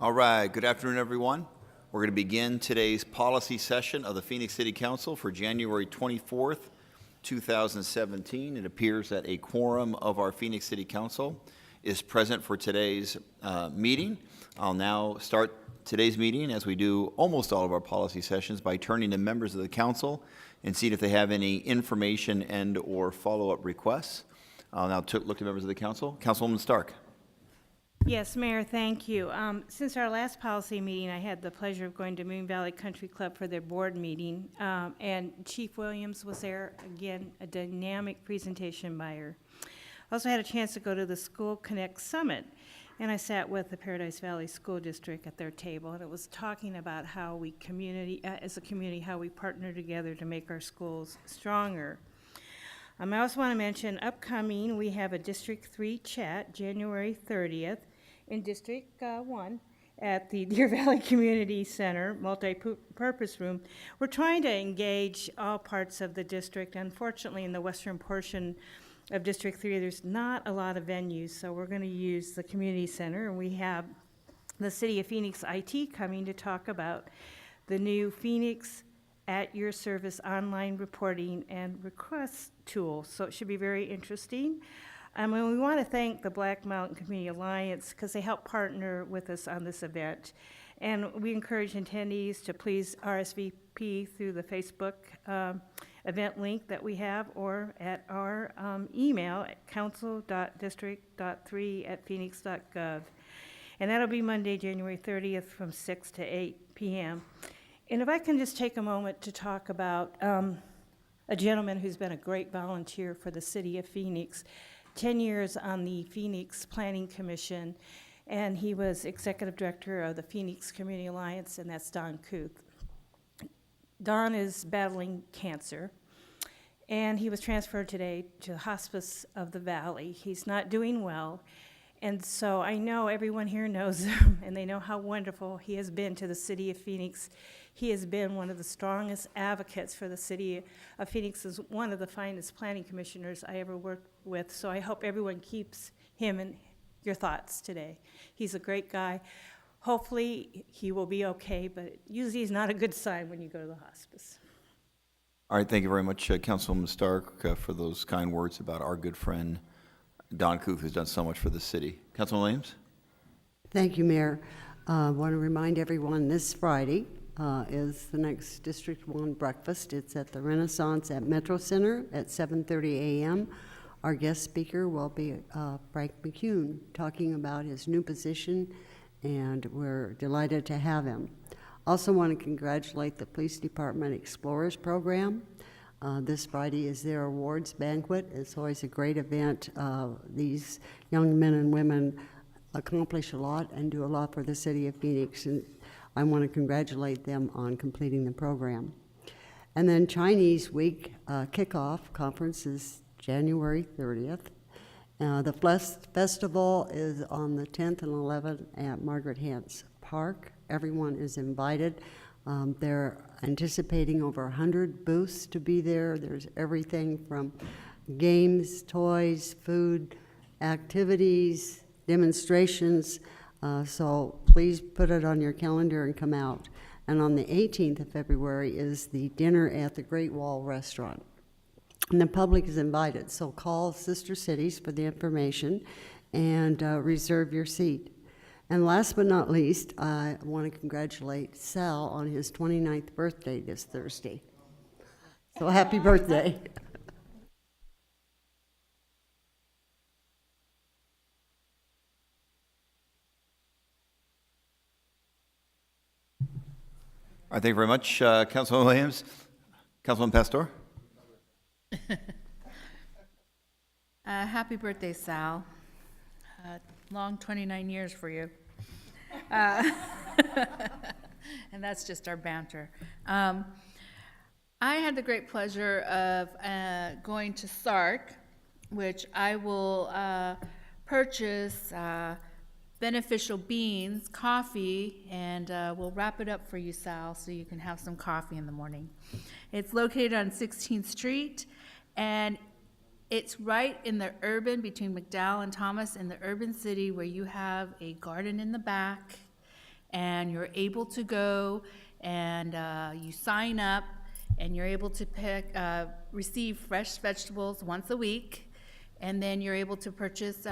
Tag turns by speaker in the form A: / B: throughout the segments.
A: All right, good afternoon, everyone. We're going to begin today's policy session of the Phoenix City Council for January 24th, 2017. It appears that a quorum of our Phoenix City Council is present for today's meeting. I'll now start today's meeting, as we do almost all of our policy sessions, by turning to members of the council and see if they have any information and or follow-up requests. I'll now look to members of the council. Councilwoman Stark.
B: Yes, Mayor, thank you. Since our last policy meeting, I had the pleasure of going to Moon Valley Country Club for their board meeting, and Chief Williams was there. Again, a dynamic presentation by her. Also had a chance to go to the School Connect Summit, and I sat with the Paradise Valley School District at their table, and it was talking about how we as a community, how we partner together to make our schools stronger. I also want to mention upcoming, we have a District 3 chat, January 30th, in District 1 at the Deer Valley Community Center, multi-purpose room. We're trying to engage all parts of the district. Unfortunately, in the western portion of District 3, there's not a lot of venues, so we're going to use the community center, and we have the City of Phoenix IT coming to talk about the new Phoenix at Your Service online reporting and request tool, so it should be very interesting. And we want to thank the Black Mountain Community Alliance because they help partner with us on this event. And we encourage attendees to please RSVP through the Facebook event link that we have or at our email at council.district.3@phoenix.gov. And that'll be Monday, January 30th from 6 to 8 p.m. And if I can just take a moment to talk about a gentleman who's been a great volunteer for the city of Phoenix, 10 years on the Phoenix Planning Commission, and he was executive director of the Phoenix Community Alliance, and that's Don Kuth. Don is battling cancer, and he was transferred today to the Hospice of the Valley. He's not doing well, and so I know everyone here knows him, and they know how wonderful he has been to the city of Phoenix. He has been one of the strongest advocates for the city of Phoenix, as one of the finest planning commissioners I ever worked with, so I hope everyone keeps him in your thoughts today. He's a great guy. Hopefully he will be okay, but usually it's not a good sign when you go to the hospice.
A: All right, thank you very much, Councilwoman Stark, for those kind words about our good friend, Don Kuth, who's done so much for the city. Councilman Williams?
C: Thank you, Mayor. I want to remind everyone this Friday is the next District 1 breakfast. It's at the Renaissance at Metro Center at 7:30 a.m. Our guest speaker will be Frank McCune, talking about his new position, and we're delighted to have him. Also want to congratulate the Police Department Explorers Program. This Friday is their awards banquet. It's always a great event. These young men and women accomplish a lot and do a lot for the city of Phoenix, and I want to congratulate them on completing the program. And then Chinese Week kickoff conference is January 30th. The festival is on the 10th and 11th at Margaret Hance Park. Everyone is invited. They're anticipating over 100 booths to be there. There's everything from games, toys, food, activities, demonstrations. So please put it on your calendar and come out. And on the 18th of February is the dinner at the Great Wall Restaurant. And the public is invited, so call Sister Cities for the information and reserve your seat. And last but not least, I want to congratulate Sal on his 29th birthday this Thursday. So happy birthday.
A: All right, thank you very much, Councilman Williams. Councilman Pastor?
D: Happy birthday, Sal. Long 29 years for you. And that's just our banter. I had the great pleasure of going to Sark, which I will purchase beneficial beans, coffee, and we'll wrap it up for you, Sal, so you can have some coffee in the morning. It's located on 16th Street, and it's right in the urban, between McDowell and Thomas, in the urban city where you have a garden in the back and you're able to go and you sign up, and you're able to receive fresh vegetables once a week, and then you're able to purchase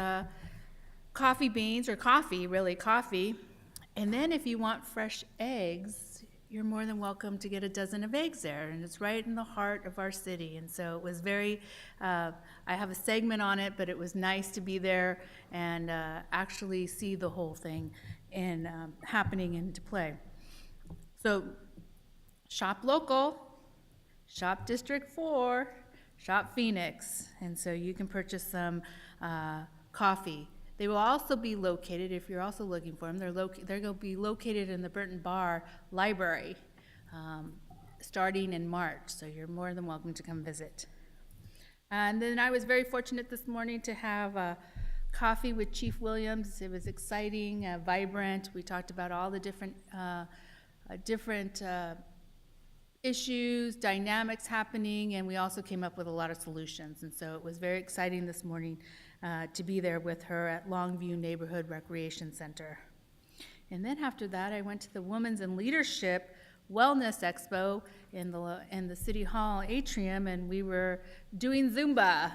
D: coffee beans, or coffee. And then if you want fresh eggs, you're more than welcome to get a dozen of eggs there, and it's right in the heart of our city. And so it was very, I have a segment on it, but it was nice to be there and actually see the whole thing and happening into play. So shop local, shop District 4, shop Phoenix, and so you can purchase some coffee. They will also be located, if you're also looking for them, they're going to be located in the Burton Bar Library starting in March, so you're more than welcome to come visit. And then I was very fortunate this morning to have coffee with Chief Williams. It was exciting, vibrant. We talked about all the different issues, dynamics happening, and we also came up with a lot of solutions. And so it was very exciting this morning to be there with her at Longview Neighborhood Recreation Center. And then after that, I went to the Women's in Leadership Wellness Expo in the City Hall atrium, and we were doing Zumba.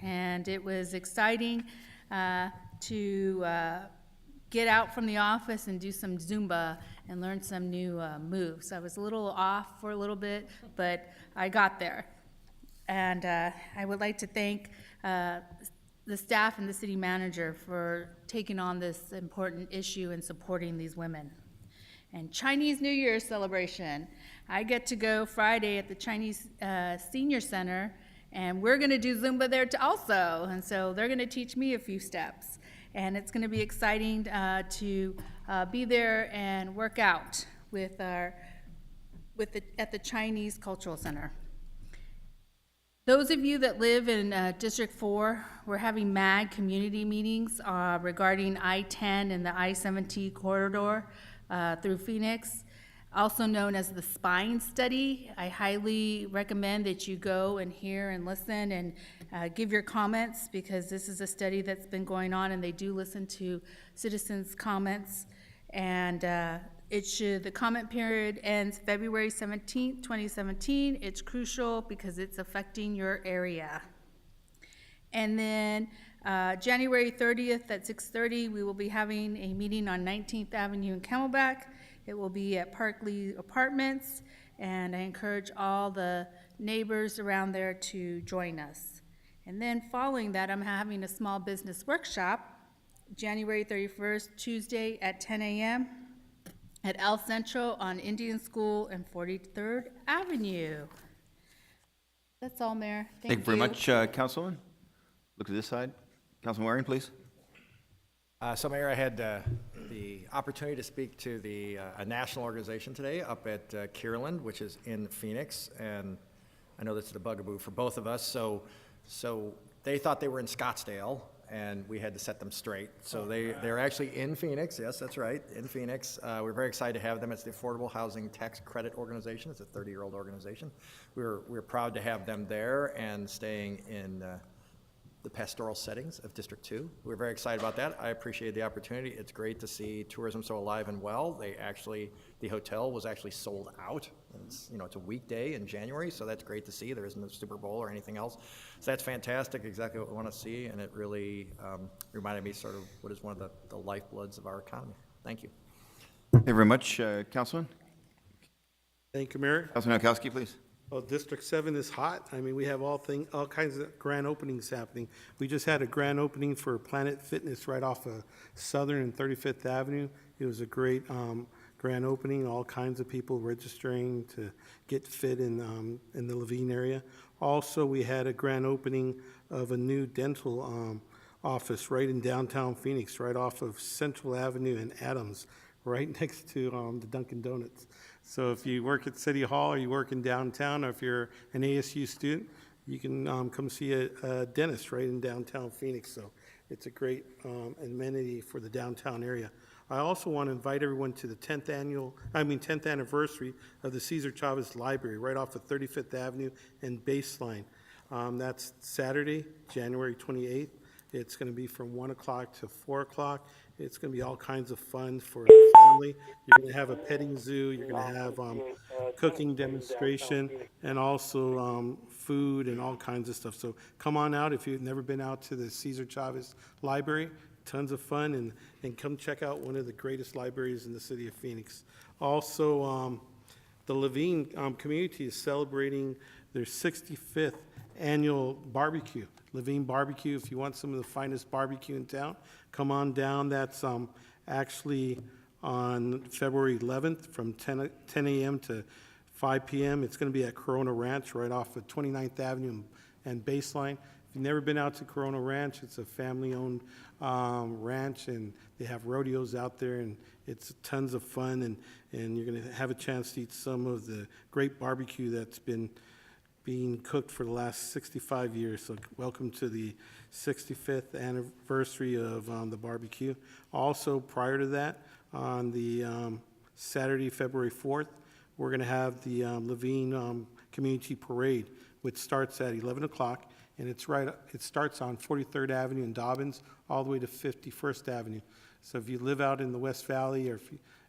D: And it was exciting to get out from the office and do some Zumba and learn some new moves. I was a little off for a little bit, but I got there. And I would like to thank the staff and the city manager for taking on this important issue and supporting these women. And Chinese New Year celebration. I get to go Friday at the Chinese Senior Center, and we're gonna do Zumba there also. And so they're gonna teach me a few steps. And it's gonna be exciting to be there and work out at the Chinese Cultural Center. Those of you that live in District 4, we're having MAG community meetings regarding I-10 and the I-17 corridor through Phoenix, also known as the Spine Study. I highly recommend that you go and hear and listen and give your comments, because this is a study that's been going on, and they do listen to citizens' comments. And the comment period ends February 17th, 2017. It's crucial because it's affecting your area. And then January 30th at 6:30, we will be having a meeting on 19th Avenue in Camelback. It will be at Parkley Apartments, and I encourage all the neighbors around there to join us. And then following that, I'm having a small business workshop, January 31st, Tuesday at 10 a.m. at El Centro on Indian School and 43rd Avenue. That's all, Mayor. Thank you.
A: Thank you very much, Councilwoman. Look to this side. Councilman Waring, please.
E: So, Mayor, I had the opportunity to speak to a national organization today up at Kierland, which is in Phoenix, and I know that's the bugaboo for both of us. So they thought they were in Scottsdale, and we had to set them straight. So they're actually in Phoenix. Yes, that's right, in Phoenix. We're very excited to have them. It's the Affordable Housing Tax Credit Organization. It's a 30-year-old organization. We're proud to have them there and staying in the pastoral settings of District 2. We're very excited about that. I appreciate the opportunity. It's great to see tourism so alive and well. The hotel was actually sold out. It's a weekday in January, so that's great to see. There isn't a Super Bowl or anything else. So that's fantastic, exactly what we want to see, and it really reminded me sort of what is one of the lifebloods of our economy. Thank you.
A: Thank you very much, Councilman.
F: Thank you, Mayor.
A: Councilman Nowakowski, please.
F: Well, District 7 is hot. I mean, we have all kinds of grand openings happening. We just had a grand opening for Planet Fitness right off of Southern and 35th Avenue. It was a great grand opening. All kinds of people registering to get fit in the Levine area. Also, we had a grand opening of a new dental office right in downtown Phoenix, right off of Central Avenue and Adams, right next to the Dunkin' Donuts. So if you work at City Hall, or you work in downtown, or if you're an ASU student, you can come see a dentist right in downtown Phoenix. So it's a great amenity for the downtown area. I also want to invite everyone to the 10th anniversary of the Cesar Chavez Library right off of 35th Avenue and Baseline. That's Saturday, January 28th. It's going to be from 1 o'clock to 4 o'clock, It's going to be all kinds of fun for the family. You're going to have a petting zoo. You're going to have cooking demonstration and also food and all kinds of stuff. So come on out if you've never been out to the Cesar Chavez Library. Tons of fun, and come check out one of the greatest libraries in the city of Phoenix. Also, the Levine community is celebrating their 65th annual barbecue. Levine Barbecue, if you want some of the finest barbecue in town, come on down. That's actually on February 11th from 10 a.m. to 5 p.m. It's going to be at Corona Ranch right off of 29th Avenue and Baseline. If you've never been out to Corona Ranch, it's a family-owned ranch, and they have rodeos out there, and it's tons of fun, and you're going to have a chance to eat some of the great barbecue that's been being cooked for the last 65 years. So welcome to the 65th anniversary of the barbecue. Also, prior to that, on the Saturday, February 4th, we're going to have the Levine Community Parade, which starts at 11 o'clock. And it starts on 43rd Avenue in Dobbins, all the way to 51st Avenue. So if you live out in the West Valley, or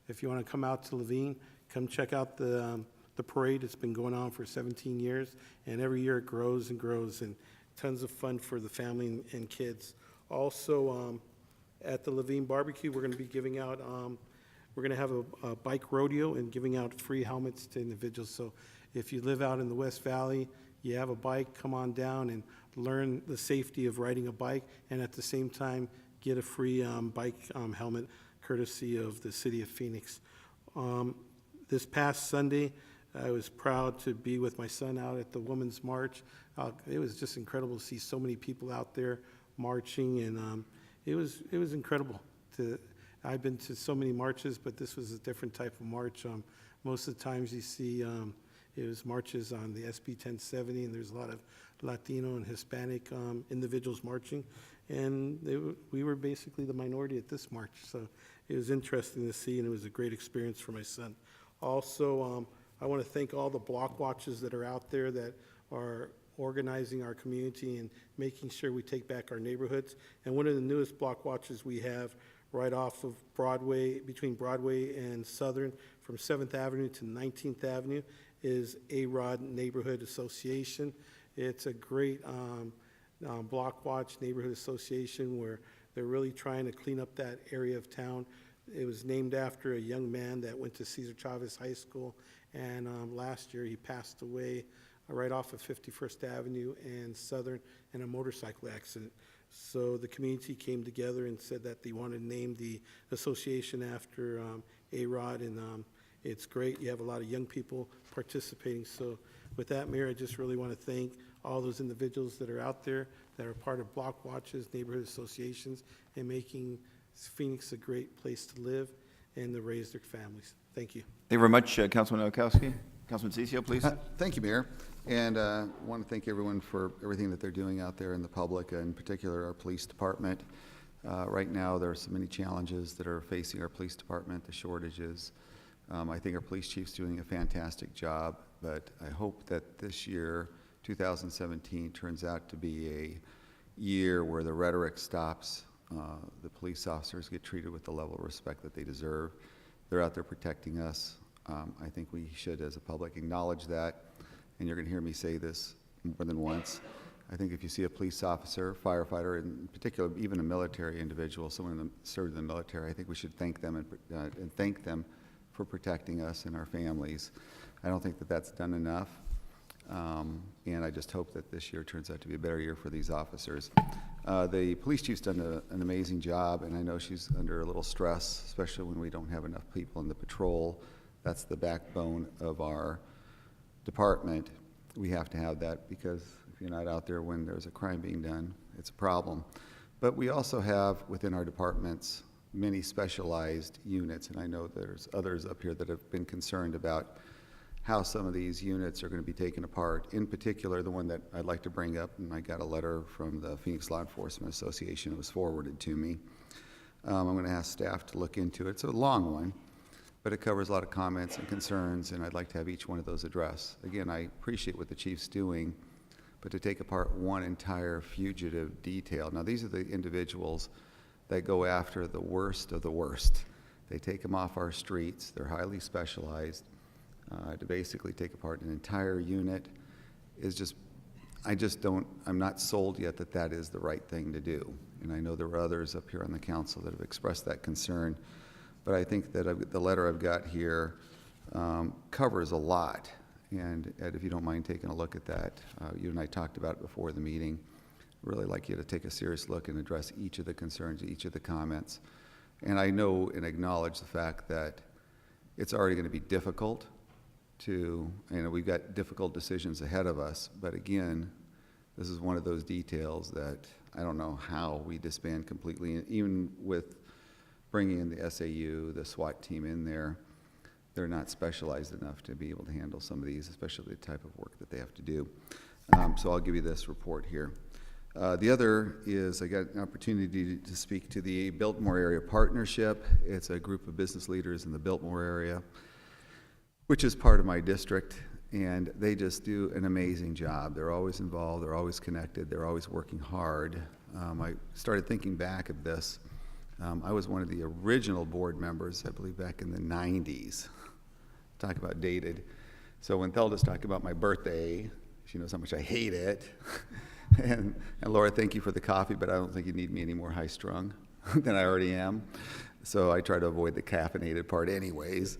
F: if you want to come out to Levine, come check out the parade. It's been going on for 17 years, and every year it grows and grows, and tons of fun for the family and kids. Also, at the Levine Barbecue, we're going to be giving out, we're going to have a bike rodeo and giving out free helmets to individuals. So if you live out in the West Valley, you have a bike, come on down and learn the safety of riding a bike, and at the same time, get a free bike helmet courtesy of the city of Phoenix. This past Sunday, I was proud to be with my son out at the Women's March. It was just incredible to see so many people out there marching, and it was incredible. I've been to so many marches, but this was a different type of march. Most of the times you see it was marches on the SB 1070, and there's a lot of Latino and Hispanic individuals marching, and we were basically the minority at this march. So it was interesting to see, and it was a great experience for my son. Also, I want to thank all the block watches that are out there that are organizing our community and making sure we take back our neighborhoods. And one of the newest block watches we have right off of Broadway, between Broadway and Southern, from 7th Avenue to 19th Avenue, is A-Rod Neighborhood Association. It's a great block watch neighborhood association where they're really trying to clean up that area of town. It was named after a young man that went to Cesar Chavez High School, and last year he passed away right off of 51st Avenue and Southern in a motorcycle accident. So the community came together and said that they wanted to name the association after A-Rod, and it's great. You have a lot of young people participating. So with that, Mayor, I just really want to thank all those individuals that are out there that are part of block watches, neighborhood associations, and making Phoenix a great place to live and to raise their families. Thank you.
A: Thank you very much, Councilman Nowakowski. Councilman Cicio, please.
G: Thank you, Mayor. And I want to thank everyone for everything that they're doing out there in the public, in particular our police department. Right now, there are so many challenges that are facing our police department, the shortages. I think our police chief's doing a fantastic job, but I hope that this year, 2017, turns out to be a year where the rhetoric stops. The police officers get treated with the level of respect that they deserve. They're out there protecting us. I think we should, as a public, acknowledge that, and you're going to hear me say this more than once. I think if you see a police officer, firefighter, in particular, even a military individual, someone that served in the military, I think we should thank them and thank them for protecting us and our families. I don't think that that's done enough, and I just hope that this year turns out to be a better year for these officers. The police chief's done an amazing job, and I know she's under a little stress, especially when we don't have enough people in the patrol. That's the backbone of our department. We have to have that, because if you're not out there when there's a crime being done, it's a problem. But we also have within our departments many specialized units, and I know there's others up here that have been concerned about how some of these units are going to be taken apart. In particular, the one that I'd like to bring up, and I got a letter from the Phoenix Law Enforcement Association. It was forwarded to me. I'm going to ask staff to look into it. It's a long one, but it covers a lot of comments and concerns, and I'd like to have each one of those addressed. Again, I appreciate what the chief's doing, but to take apart one entire fugitive detail. Now, these are the individuals that go after the worst of the worst. They take them off our streets. They're highly specialized. To basically take apart an entire unit is just, I'm not sold yet that that is the right thing to do. And I know there were others up here on the council that have expressed that concern, but I think that the letter I've got here covers a lot. And Ed, if you don't mind taking a look at that, you and I talked about it before the meeting. Really like you to take a serious look and address each of the concerns, each of the comments. And I know and acknowledge the fact that it's already going to be difficult we've got difficult decisions ahead of us, but again, this is one of those details that I don't know how we disband completely, and even with bringing in the SAU, the SWAT team in there, they're not specialized enough to be able to handle some of these, especially the type of work that they have to do. So I'll give you this report here. The other is I got an opportunity to speak to the Biltmore Area Partnership. It's a group of business leaders in the Biltmore area, which is part of my district, and they just do an amazing job. They're always involved, they're always connected, they're always working hard. I started thinking back at this. I was one of the original board members, I believe back in the 90s. Talk about dated. So when Thelda's talking about my birthday, she knows how much I hate it. and Laura, thank you for the coffee, but I don't think you need me any more high-strung than I already am. So I try to avoid the caffeinated part anyways.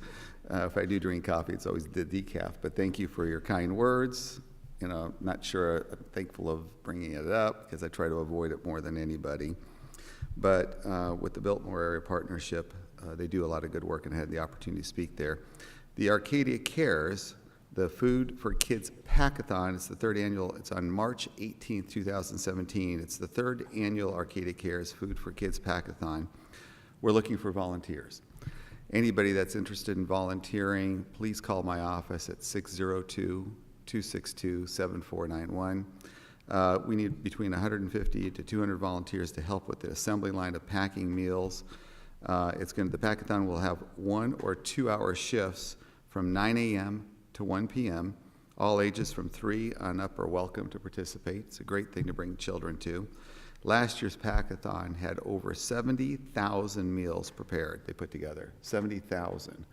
G: If I do drink coffee, it's always the decaf. But thank you for your kind words. You know, not sure I'm thankful of bringing it up because I try to avoid it more than anybody. But with the Biltmore Area Partnership, they do a lot of good work, and I had the opportunity to speak there. The Arcadia Cares, the Food for Kids Packathon, it's the third annual, it's on March 18th, 2017. It's the third annual Arcadia Cares Food for Kids Packathon. We're looking for volunteers. Anybody that's interested in volunteering, please call my office at 602-262-7491. We need between 150 to 200 volunteers to help with the assembly line of packing meals. The Packathon will have 1 or 2 hour shifts from 9 a.m. to 1 p.m. All ages from 3 on up are welcome to participate. It's a great thing to bring children to. Last year's Packathon had over 70,000 meals prepared. They put together 70,000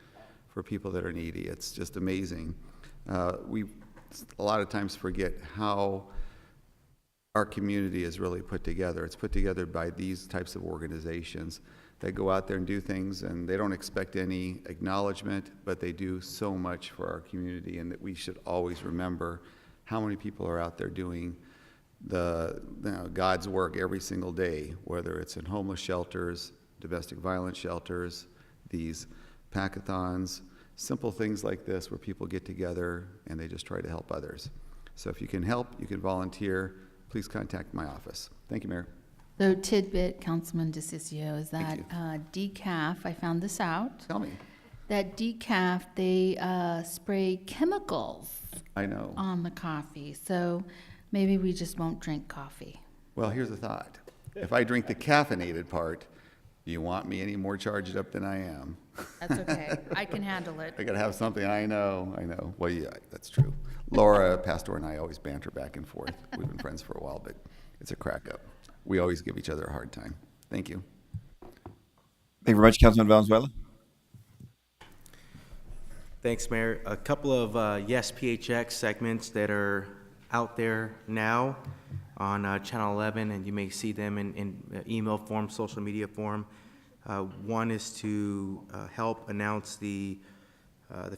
G: for people that are needy. It's just amazing. We a lot of times forget how our community is really put together. It's put together by these types of organizations that go out there and do things, and they don't expect any acknowledgement, but they do so much for our community, and that we should always remember how many people are out there doing God's work every single day, whether it's in homeless shelters, domestic violence shelters, these Packathons, simple things like this where people get together and they just try to help others. So if you can help, you can volunteer, please contact my office. Thank you, Mayor.
H: So tidbit, Councilman DeCiccio, is that decaf, I found this out,
G: Tell me.
H: that decaf, they spray chemicals
G: I know.
H: on the coffee, so maybe we just won't drink coffee.
G: Well, here's a thought. If I drink the caffeinated part, do you want me any more charged up than I am?
H: That's okay, I can handle it.
G: I gotta have something, I know. Well, yeah, that's true. Laura, Pastor, and I always banter back and forth. We've been friends for a while, but it's a crack up. We always give each other a hard time. Thank you.
A: Thank you very much, Councilman Valenzuela.
I: Thanks, Mayor. A couple of Yes PHX segments that are out there now on Channel 11, and you may see them in email form, social media form. One is to help announce the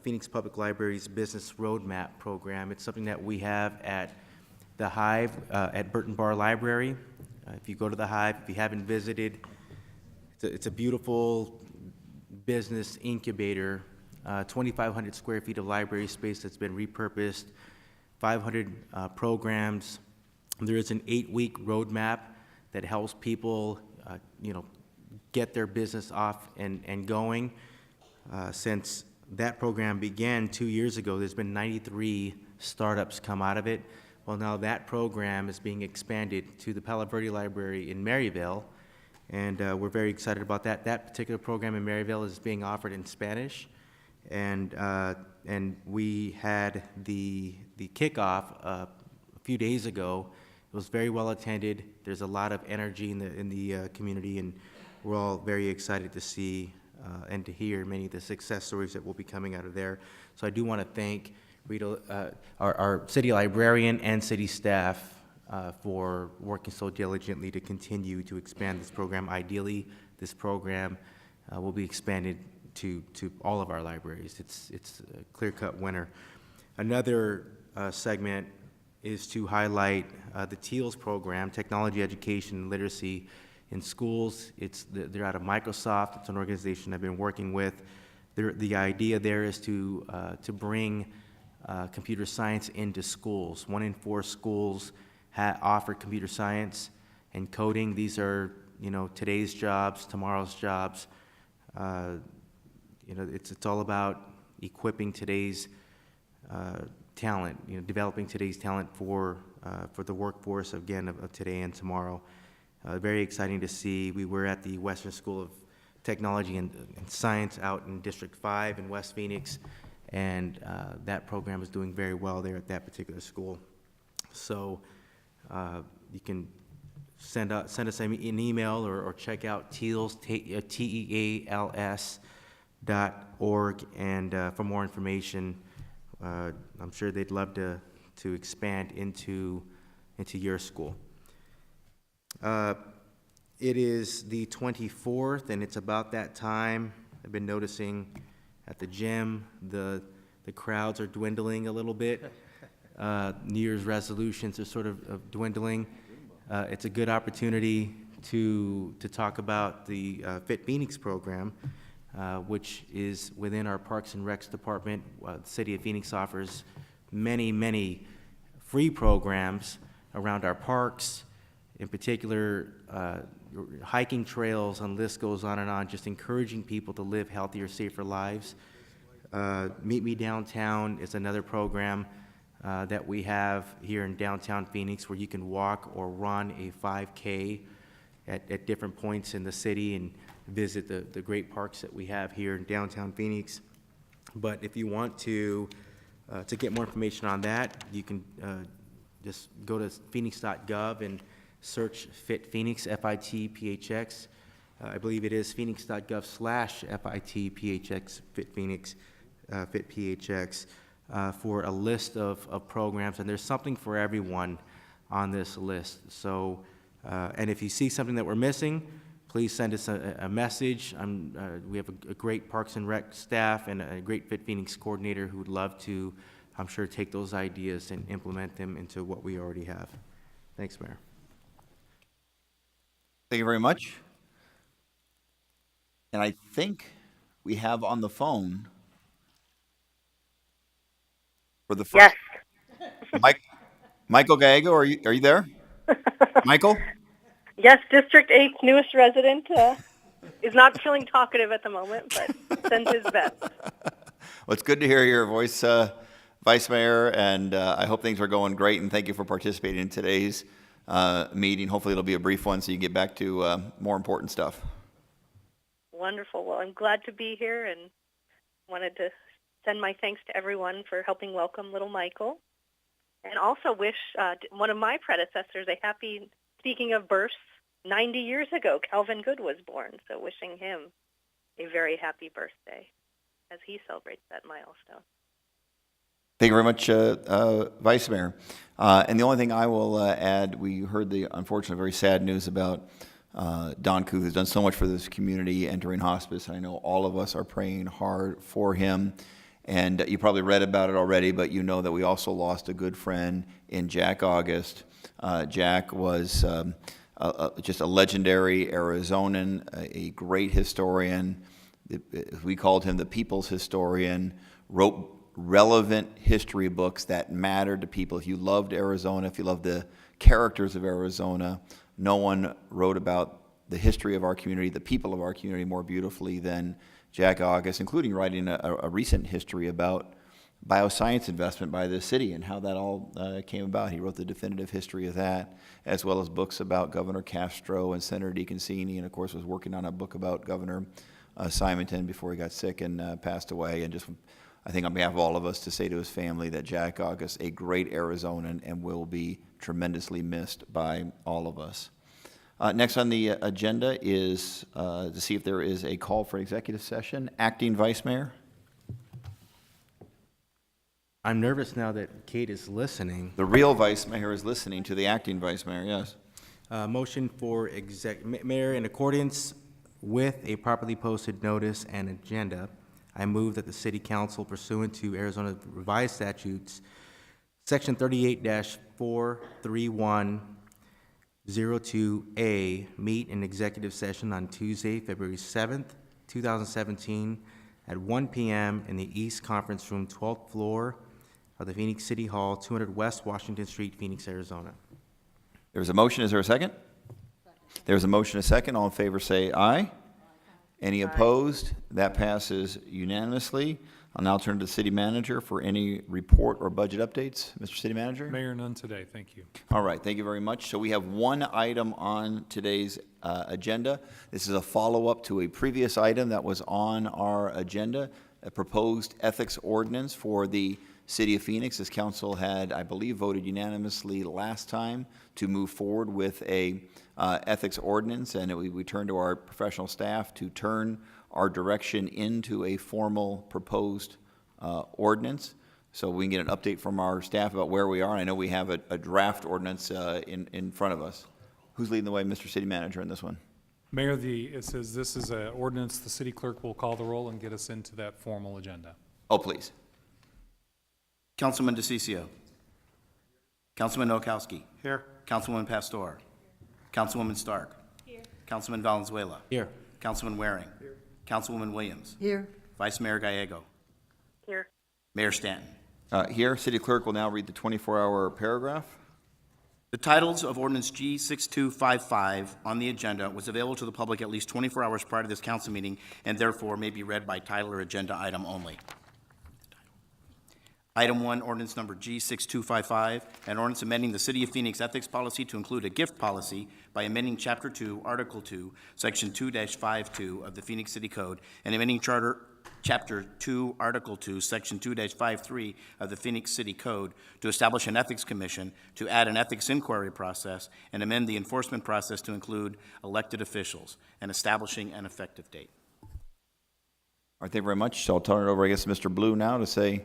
I: Phoenix Public Library's Business Roadmap program. It's something that we have at the Hive at Burton Bar Library. If you go to the Hive, if you haven't visited, it's a beautiful business incubator, 2,500 square feet of library space that's been repurposed, 500 programs. There is an 8-week roadmap that helps people, get their business off and going. Since that program began 2 years ago, there's been 93 startups come out of it. Well, now that program is being expanded to the Palo Verde Library in Maryville, and we're very excited about that. That particular program in Maryville is being offered in Spanish, and we had the kickoff a few days ago. It was very well attended. There's a lot of energy in the community, and we're all very excited to see and to hear many of the success stories that will be coming out of there. So I do want to thank Rita, our city librarian and city staff for working so diligently to continue to expand this program. Ideally, this program will be expanded to all of our libraries. It's a clear-cut winner. Another segment is to highlight the TEALS program, Technology Education and Literacy in Schools. They're out of Microsoft. It's an organization I've been working with. The idea there is to bring computer science into schools. 1 in 4 schools offer computer science and coding. These are, today's jobs, tomorrow's jobs. It's all about equipping today's talent, developing today's talent for the workforce, again, of today and tomorrow. Very exciting to see. We were at the Western School of Technology and Science out in District 5 in West Phoenix, and that program is doing very well there at that particular school. So you can send us an email or check out TEALS, TEALS.org, and for more information. I'm sure they'd love to expand into your school. It is the 24th, and it's about that time. I've been noticing at the gym, the crowds are dwindling a little bit. New Year's resolutions are sort of dwindling. It's a good opportunity to talk about the Fit Phoenix program, which is within our Parks and Recs department. The City of Phoenix offers many free programs around our parks, in particular hiking trails, and the list goes on and on, just encouraging people to live healthier, safer lives. Meet Me Downtown is another program that we have here in downtown Phoenix, where you can walk or run a 5K at different points in the city and visit the great parks that we have here in downtown Phoenix. But if you want to get more information on that, you can just go to phoenix.gov and search Fit Phoenix, FITPHX. I believe it is phoenix.gov/FITPHX, Fit Phoenix, Fit PHX, for a list of programs, and there's something for everyone on this list. So, and if you see something that we're missing, please send us a message. We have a great Parks and Rec staff and a great Fit Phoenix coordinator who would love to, I'm sure, take those ideas and implement them into what we already have. Thanks, Mayor.
A: Thank you very much. And I think we have on the phone for the first. Yes. Michael Gallego, are you there? Michael?
J: Yes, District 8's newest resident is not feeling talkative at the moment, but sends his best.
A: Well, it's good to hear your voice, Vice Mayor, and I hope things are going great, and thank you for participating in today's meeting. Hopefully it'll be a brief one so you can get back to more important stuff.
J: Wonderful. Well, I'm glad to be here and wanted to send my thanks to everyone for helping welcome little Michael, and also wish one of my predecessors a happy, speaking of births, 90 years ago, Calvin Good was born, so wishing him a very happy birthday as he celebrates that milestone.
A: Thank you very much, Vice Mayor. And the only thing I will add, we heard the unfortunate, very sad news about Don Koo, who's done so much for this community entering hospice. And I know all of us are praying hard for him. And you probably read about it already, but you know that we also lost a good friend in Jack August. Jack was just a legendary Arizonan, a great historian. We called him the people's historian, wrote relevant history books that mattered to people. If you loved Arizona, if you loved the characters of Arizona, no one wrote about the history of our community, the people of our community more beautifully than Jack August, including writing a recent history about bioscience investment by the city and how that all came about. He wrote the definitive history of that, as well as books about Governor Castro and Senator DeConcini, and of course was working on a book about Governor Simonton before he got sick and passed away. And just, I think on behalf of all of us, to say to his family that Jack August, a great Arizonan, and will be tremendously missed by all of us. Next on the agenda is to see if there is a call for executive session. Acting Vice Mayor?
I: I'm nervous now that Kate is listening.
A: The real Vice Mayor is listening to the Acting Vice Mayor, yes.
I: Motion for Mayor, in accordance with a properly posted notice and agenda, I move that the City Council pursuant to Arizona Revised Statutes, Section 38-43102A, meet in executive session on Tuesday, February 7th, 2017, at 1 p.m. in the East Conference Room, 12th floor of the Phoenix City Hall, 200 West Washington Street, Phoenix, Arizona.
A: There's a motion. Is there a second? There's a motion, a second. All in favor say aye. Any opposed? That passes unanimously. I'll now turn to the city manager for any report or budget updates. Mr. City Manager?
K: Mayor, none today. Thank you.
A: All right, thank you very much. So we have one item on today's agenda. This is a follow-up to a previous item that was on our agenda, a proposed ethics ordinance for the City of Phoenix. This council had, I believe, voted unanimously last time to move forward with a ethics ordinance, and we turned to our professional staff to turn our direction into a formal proposed ordinance, so we can get an update from our staff about where we are. I know we have a draft ordinance in front of us. Who's leading the way, Mr. City Manager, in this one?
K: Mayor, it says this is an ordinance. The city clerk will call the roll and get us into that formal agenda.
A: Oh, please.
L: Councilman DeCiccio. Councilman Nowakowski.
F: Here.
L: Councilwoman Pastor. Councilwoman Stark.
B: Here.
L: Councilman Valenzuela.
I: Here.
L: Councilman Waring. Here. Councilwoman Williams.
C: Here.
L: Vice Mayor Gallego.
J: Here.
L: Mayor Stanton.
A: Here, City Clerk will now read the 24-hour paragraph.
L: The titles of Ordinance G6255 on the agenda was available to the public at least 24 hours prior to this council meeting and therefore may be read by title or agenda item only. Item 1, ordinance number G6255, an ordinance amending the City of Phoenix ethics policy to include a gift policy by amending Chapter 2, Article 2, Section 2-52 of the Phoenix City Code, and amending Chapter 2, Article 2, Section 2-53 of the Phoenix City Code to establish an ethics commission, to add an ethics inquiry process, and amend the enforcement process to include elected officials, and establishing an effective date.
A: All right, thank you very much. So I'll turn it over, I guess, to Mr. Blue now to say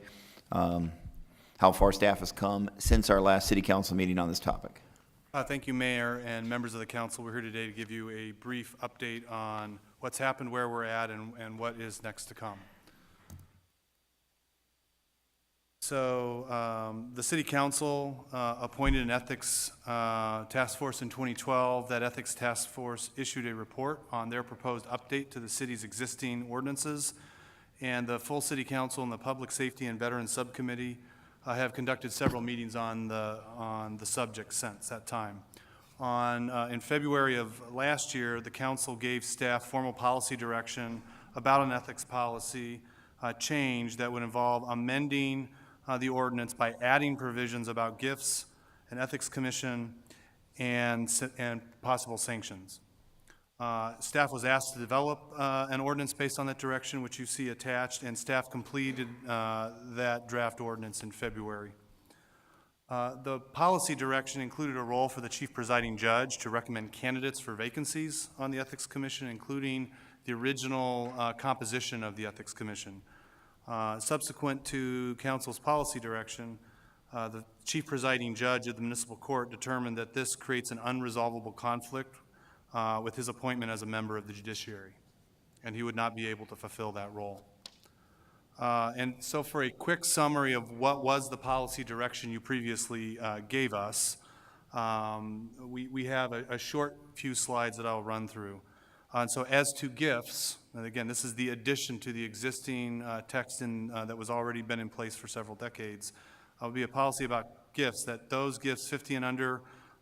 A: how far staff has come since our last city council meeting on this topic.
M: Thank you, Mayor and members of the council. We're here today to give you a brief update on what's happened, where we're at, and what is next to come. So the City Council appointed an ethics task force in 2012. That ethics task force issued a report on their proposed update to the city's existing ordinances. And the full City Council and the Public Safety and Veterans Subcommittee have conducted several meetings on the subject since that time. In February of last year, the Council gave staff formal policy direction about an ethics policy change that would involve amending the ordinance by adding provisions about gifts, an ethics commission, and possible sanctions. Staff was asked to develop an ordinance based on that direction, which you see attached, and staff completed that draft ordinance in February. The policy direction included a role for the chief presiding judge to recommend candidates for vacancies on the Ethics Commission, including the original composition of the Ethics Commission. Subsequent to council's policy direction, the chief presiding judge of the municipal court determined that this creates an unresolvable conflict with his appointment as a member of the judiciary, and he would not be able to fulfill that role. And so for a quick summary of what was the policy direction you previously gave us, we have a short few slides that I'll run through. And so as to gifts, and again, this is the addition to the existing text that was already been in place for several decades, will be a policy about gifts, that those gifts 50 and under,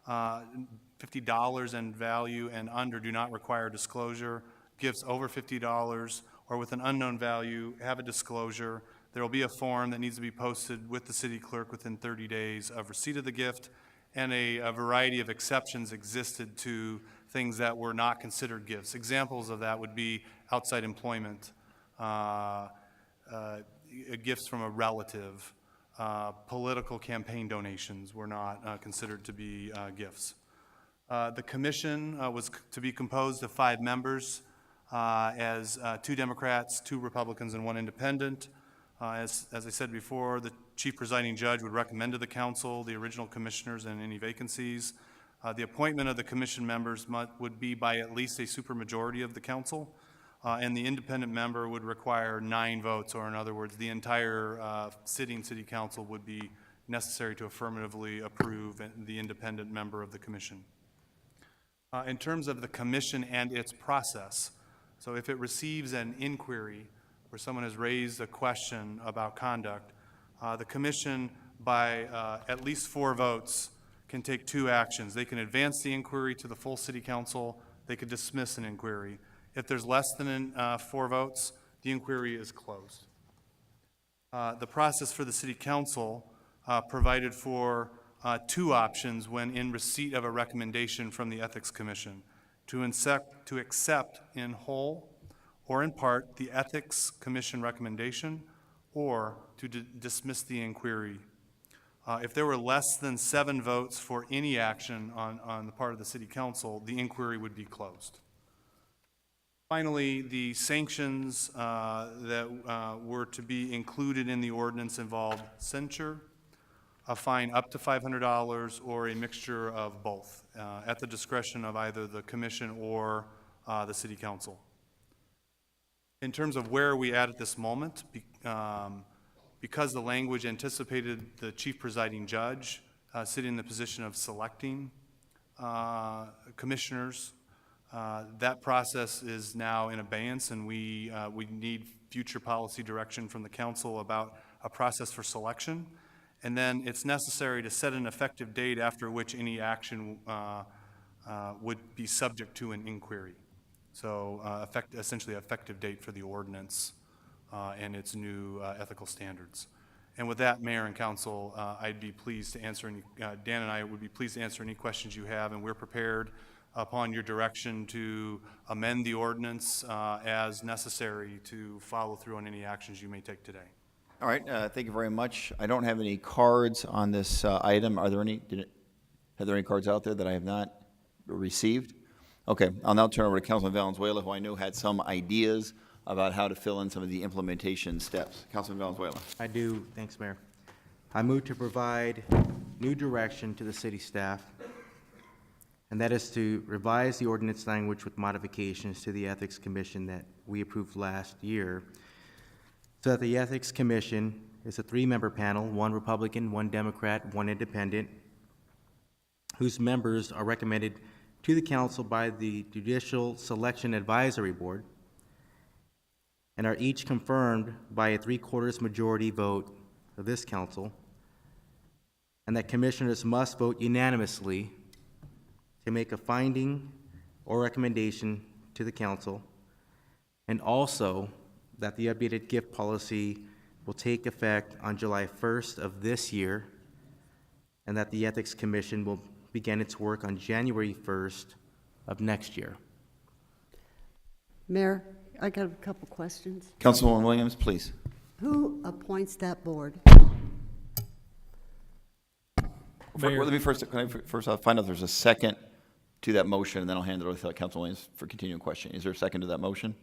M: $50 in value and under do not require disclosure. Gifts over $50 or with an unknown value have a disclosure. There will be a form that needs to be posted with the city clerk within 30 days of receipt of the gift, and a variety of exceptions existed to things that were not considered gifts. Examples of that would be outside employment, gifts from a relative, political campaign donations were not considered to be gifts. The commission was to be composed of 5 members, as 2 Democrats, 2 Republicans, and 1 independent. As I said before, the chief presiding judge would recommend to the council the original commissioners and any vacancies. The appointment of the commission members would be by at least a supermajority of the council, and the independent member would require 9 votes, or in other words, the entire sitting city council would be necessary to affirmatively approve the independent member of the commission. In terms of the commission and its process, so if it receives an inquiry where someone has raised a question about conduct, the commission, by at least 4 votes, can take 2 actions. They can advance the inquiry to the full city council. They could dismiss an inquiry. If there's less than 4 votes, the inquiry is closed. The process for the city council provided for 2 options when in receipt of a recommendation from the Ethics Commission: to accept in whole or in part the Ethics Commission recommendation, or to dismiss the inquiry. If there were less than 7 votes for any action on the part of the city council, the inquiry would be closed. Finally, the sanctions that were to be included in the ordinance involved censure, a fine up to $500, or a mixture of both, at the discretion of either the commission or the city council. In terms of where are we at this moment, because the language anticipated the chief presiding judge sitting in the position of selecting commissioners, that process is now in abeyance, and we need future policy direction from the council about a process for selection. And then it's necessary to set an effective date after which any action would be subject to an inquiry. So essentially effective date for the ordinance and its new ethical standards. And with that, Mayor and Council, I'd be pleased to answer any, Dan and I would be pleased to answer any questions you have, and we're prepared upon your direction to amend the ordinance as necessary to follow through on any actions you may take today.
A: All right, thank you very much. I don't have any cards on this item. Are there any, are there any cards out there that I have not received? Okay, I'll now turn over to Councilman Valenzuela, who I knew had some ideas about how to fill in some of the implementation steps. Councilman Valenzuela.
I: I do. Thanks, Mayor. I move to provide new direction to the city staff, and that is to revise the ordinance language with modifications to the Ethics Commission that we approved last year, so that the Ethics Commission is a 3-member panel, 1 Republican, 1 Democrat, 1 independent, whose members are recommended to the council by the Judicial Selection Advisory Board and are each confirmed by a 3/4 majority vote of this council, and that commissioners must vote unanimously to make a finding or recommendation to the council, and also that the updated gift policy will take effect on July 1st of this year, and that the Ethics Commission will begin its work on January 1st of next year.
C: Mayor, I got a couple questions.
A: Councilwoman Williams, please.
C: Who appoints that board?
K: Mayor.
A: Let me first off find out if there's a second to that motion, and then I'll hand it over to Councilman Williams for continuing question. Is there a second to that motion?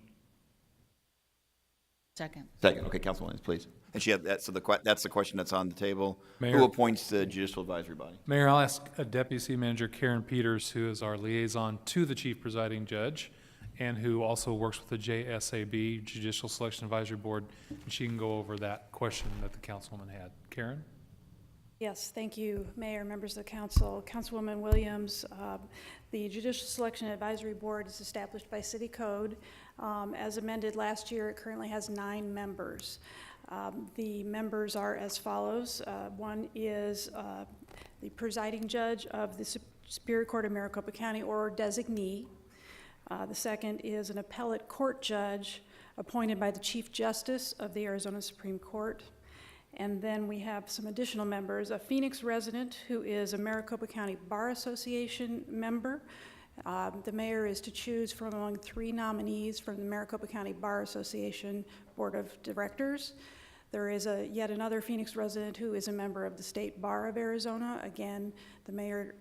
H: Second.
A: Second, okay, Councilman Williams, please. And she had that, so that's the question that's on the table.
K: Mayor.
A: Who appoints the Judicial Advisory Body?
K: Mayor, I'll ask Deputy City Manager Karen Peters, who is our liaison to the Chief Presiding Judge, and who also works with the JSAB, Judicial Selection Advisory Board, and she can go over that question that the councilwoman had. Karen?
N: Yes, thank you, Mayor, members of the council. Councilwoman Williams, the Judicial Selection Advisory Board is established by City Code. As amended last year, it currently has 9 members. The members are as follows. One is the presiding judge of the Superior Court of Maricopa County or designee. The second is an appellate court judge appointed by the Chief Justice of the Arizona Supreme Court. And then we have some additional members, a Phoenix resident who is a Maricopa County Bar Association member. The mayor is to choose from among 3 nominees from the Maricopa County Bar Association Board of Directors. There is yet another Phoenix resident who is a member of the State Bar of Arizona. Again, the mayor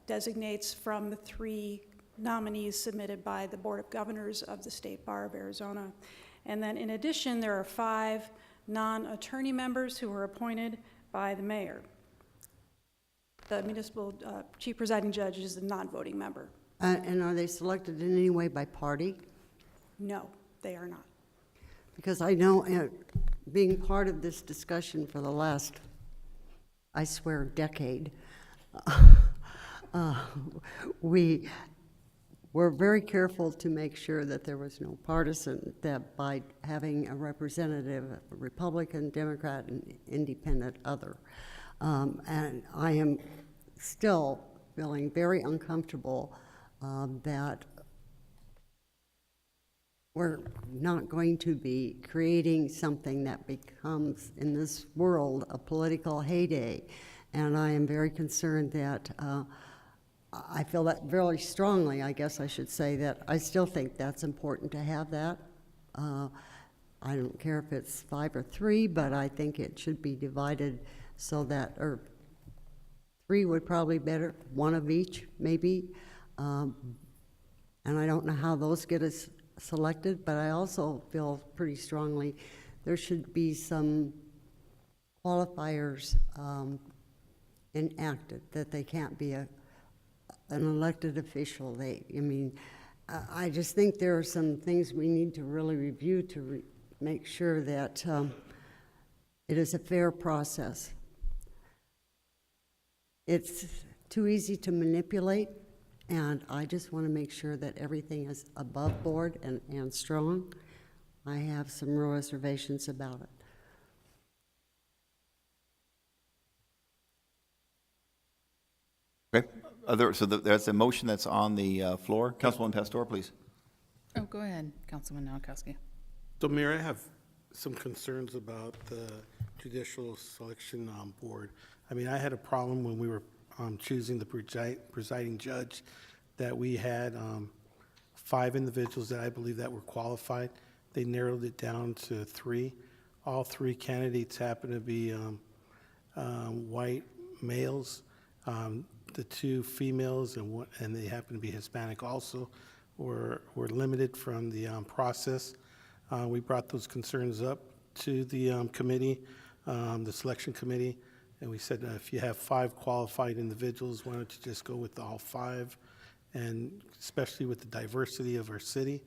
N: designates from the 3 nominees submitted by the Board of Governors of the State Bar of Arizona. And then in addition, there are 5 non-attorney members who are appointed by the mayor. The municipal chief presiding judge is a non-voting member.
C: And are they selected in any way by party?
N: No, they are not.
C: Because I know, being part of this discussion for the last, I swear, decade, we were very careful to make sure that there was no partisan, that by having a representative, a Republican, Democrat, and independent other. And I am still feeling very uncomfortable that we're not going to be creating something that becomes, in this world, a political heyday. And I am very concerned that, I feel that very strongly, I guess I should say, that I still think that's important to have that. I don't care if it's 5 or 3, but I think it should be divided so that, or 3 would probably be better, 1 of each, maybe. And I don't know how those get us selected, but I also feel pretty strongly there should be some qualifiers enacted, that they can't be an elected official. I just think there are some things we need to really review to make sure that it is a fair process. It's too easy to manipulate, and I just want to make sure that everything is above board and strong. I have some real reservations about it.
A: Okay. So there's a motion that's on the floor. Councilwoman Pastor, please.
H: Oh, go ahead, Councilman Noakowski.
F: So, Mayor, I have some concerns about the Judicial Selection Board. I mean, I had a problem when we were choosing the presiding judge, that we had 5 individuals that I believe that were qualified. They narrowed it down to 3. All 3 candidates happen to be white males. The 2 females and they happen to be Hispanic also were limited from the process. We brought those concerns up to the committee, the selection committee, and we said, if you have 5 qualified individuals, why don't you just go with all 5? And especially with the diversity of our city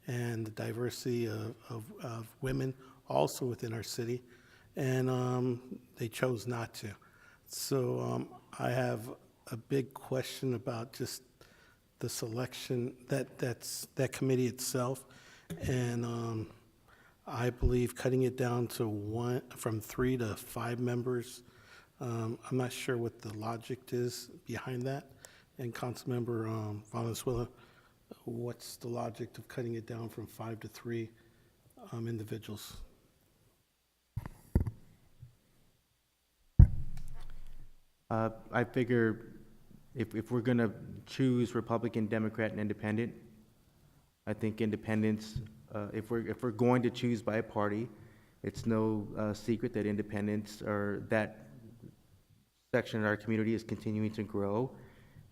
F: and the diversity of women also within our city. And they chose not to. So I have a big question about just the selection, that committee itself. And I believe cutting it down to from 3 to 5 members, I'm not sure what the logic is behind that. And Councilmember Valenzuela, what's the logic of cutting it down from 5 to 3 individuals?
I: I figure if we're going to choose Republican, Democrat, and Independent, I think independents, if we're going to choose by a party, it's no secret that independents or that section of our community is continuing to grow,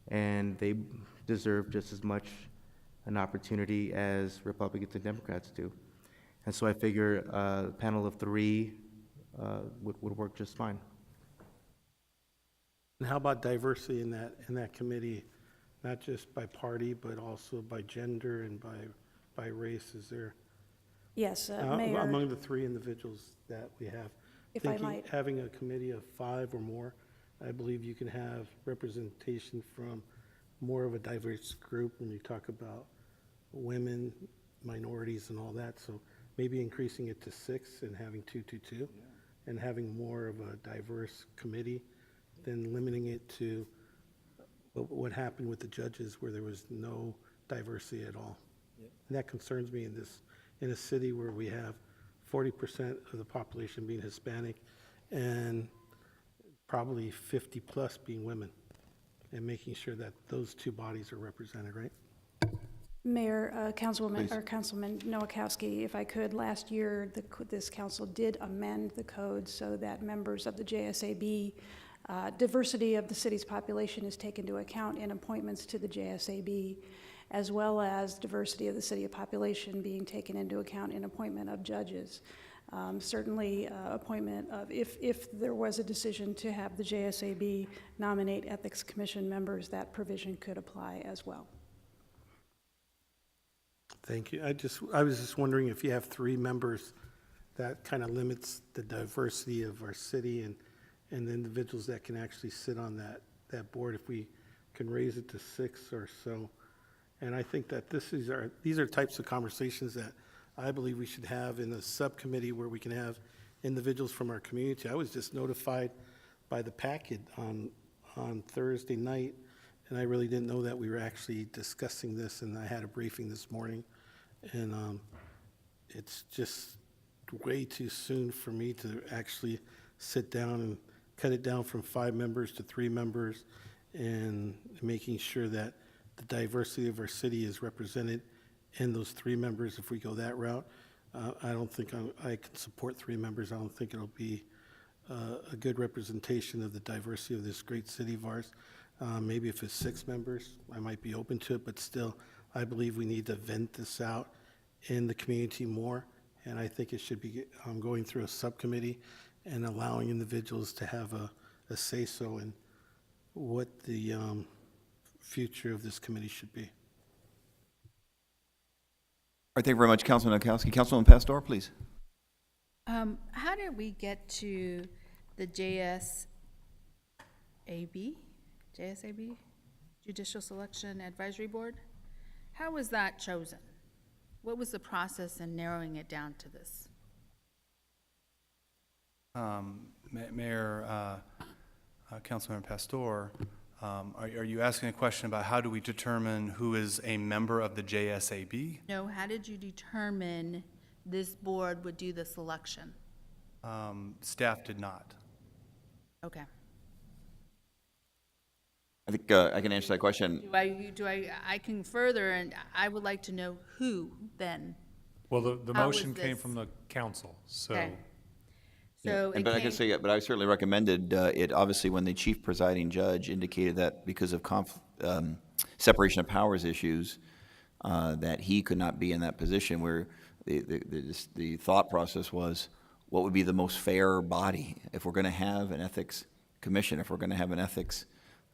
I: and they deserve just as much an opportunity as Republicans and Democrats do. And so I figure a panel of 3 would work just fine.
F: And how about diversity in that committee, not just by party, but also by gender and by race? Is there?
N: Yes, Mayor.
F: Among the 3 individuals that we have.
N: If I might.
F: Having a committee of 5 or more, I believe you can have representation from more of a diverse group when you talk about women, minorities, and all that. So maybe increasing it to 6 and having 2-2-2, and having more of a diverse committee than limiting it to what happened with the judges, where there was no diversity at all. Yep. And that concerns me in a city where we have 40% of the population being Hispanic and probably 50 plus being women, and making sure that those 2 bodies are represented, right?
N: Mayor, Councilwoman, or Councilman Noakowski, if I could, last year this council did amend the code so that members of the JSAB Diversity of the city's population is taken into account in appointments to the JSAB, as well as diversity of the city population being taken into account in appointment of judges. Certainly, appointment of, if there was a decision to have the JSAB nominate Ethics Commission members, that provision could apply as well.
F: Thank you. I was just wondering if you have 3 members, that kind of limits the diversity of our city and the individuals that can actually sit on that board, if we can raise it to 6 or so. And I think that these are types of conversations that I believe we should have in a subcommittee where we can have individuals from our community. I was just notified by the packet on Thursday night, and I really didn't know that we were actually discussing this, and I had a briefing this morning. And it's just way too soon for me to actually sit down and cut it down from 5 members to 3 members, and making sure that the diversity of our city is represented in those 3 members. If we go that route, I don't think I can support 3 members. I don't think it'll be a good representation of the diversity of this great city of ours. Maybe if it's 6 members, I might be open to it, but still, I believe we need to vent this out in the community more, and I think it should be going through a subcommittee and allowing individuals to have a say-so in what the future of this committee should be.
A: All right, thank you very much, Councilman Nowakowski. Councilwoman Pastor, please.
D: How did we get to the JSAB, Judicial Selection Advisory Board? How was that chosen? What was the process in narrowing it down to this?
M: Mayor, Councilmember Pastor, are you asking a question about how do we determine who is a member of the JSAB?
D: No, how did you determine this board would do the selection?
M: Staff did not.
D: Okay.
A: I think I can answer that question.
D: I can further, and I would like to know who then.
K: Well, the
D: How was
K: motion came
D: this?
K: from the council, so.
D: Okay.
A: Yeah,
D: So it
A: but I can
D: came,
A: say, but I certainly recommended it, obviously, when the chief presiding judge indicated that because of separation of powers issues, that he could not be in that position, where the thought process was, what would be the most fair body? If we're going to have an ethics commission, if we're going to have an ethics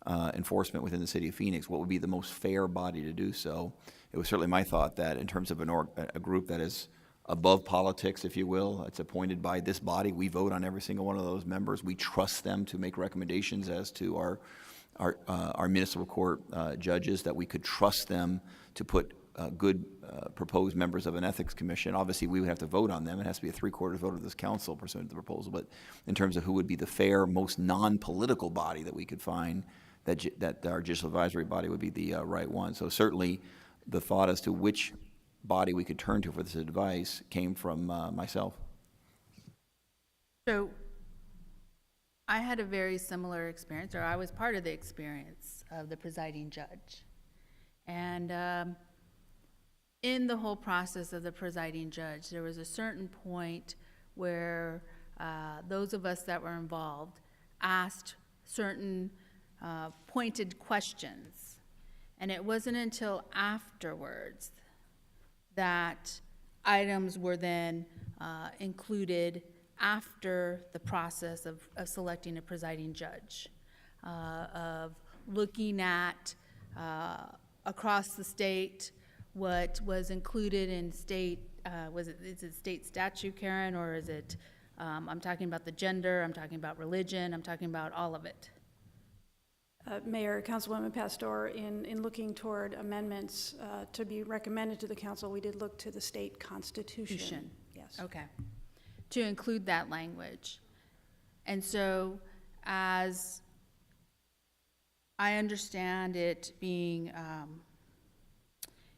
A: enforcement within the city of Phoenix, what would be the most fair body to do so? It was certainly my thought that in terms of a group that is above politics, if you will, it's appointed by this body. We vote on every single one of those members. We trust them to make recommendations as to our municipal court judges, that we could trust them to put good proposed members of an ethics commission. Obviously, we would have to vote on them. It has to be a 3/4 vote of this council pursuant to the proposal. But in terms of who would be the fair, most non-political body that we could find, that our judicial advisory body would be the right one. So certainly, the thought as to which body we could turn to for this advice came from myself.
D: so I had a very similar experience, or I was part of the experience of the presiding judge. And in the whole process of the presiding judge, there was a certain point where those of us that were involved asked certain pointed questions. And it wasn't until afterwards that items were then included after the process of selecting a presiding judge, of looking at across the state what was included in state, is it state statute, Karen, or is it, I'm talking about the gender, I'm talking about religion, I'm talking about all of it.
N: Mayor, Councilwoman Pastor, in looking toward amendments to be recommended to the council, we did look to the state constitution. Yes.
D: Okay. To include that language. And so, as I understand it being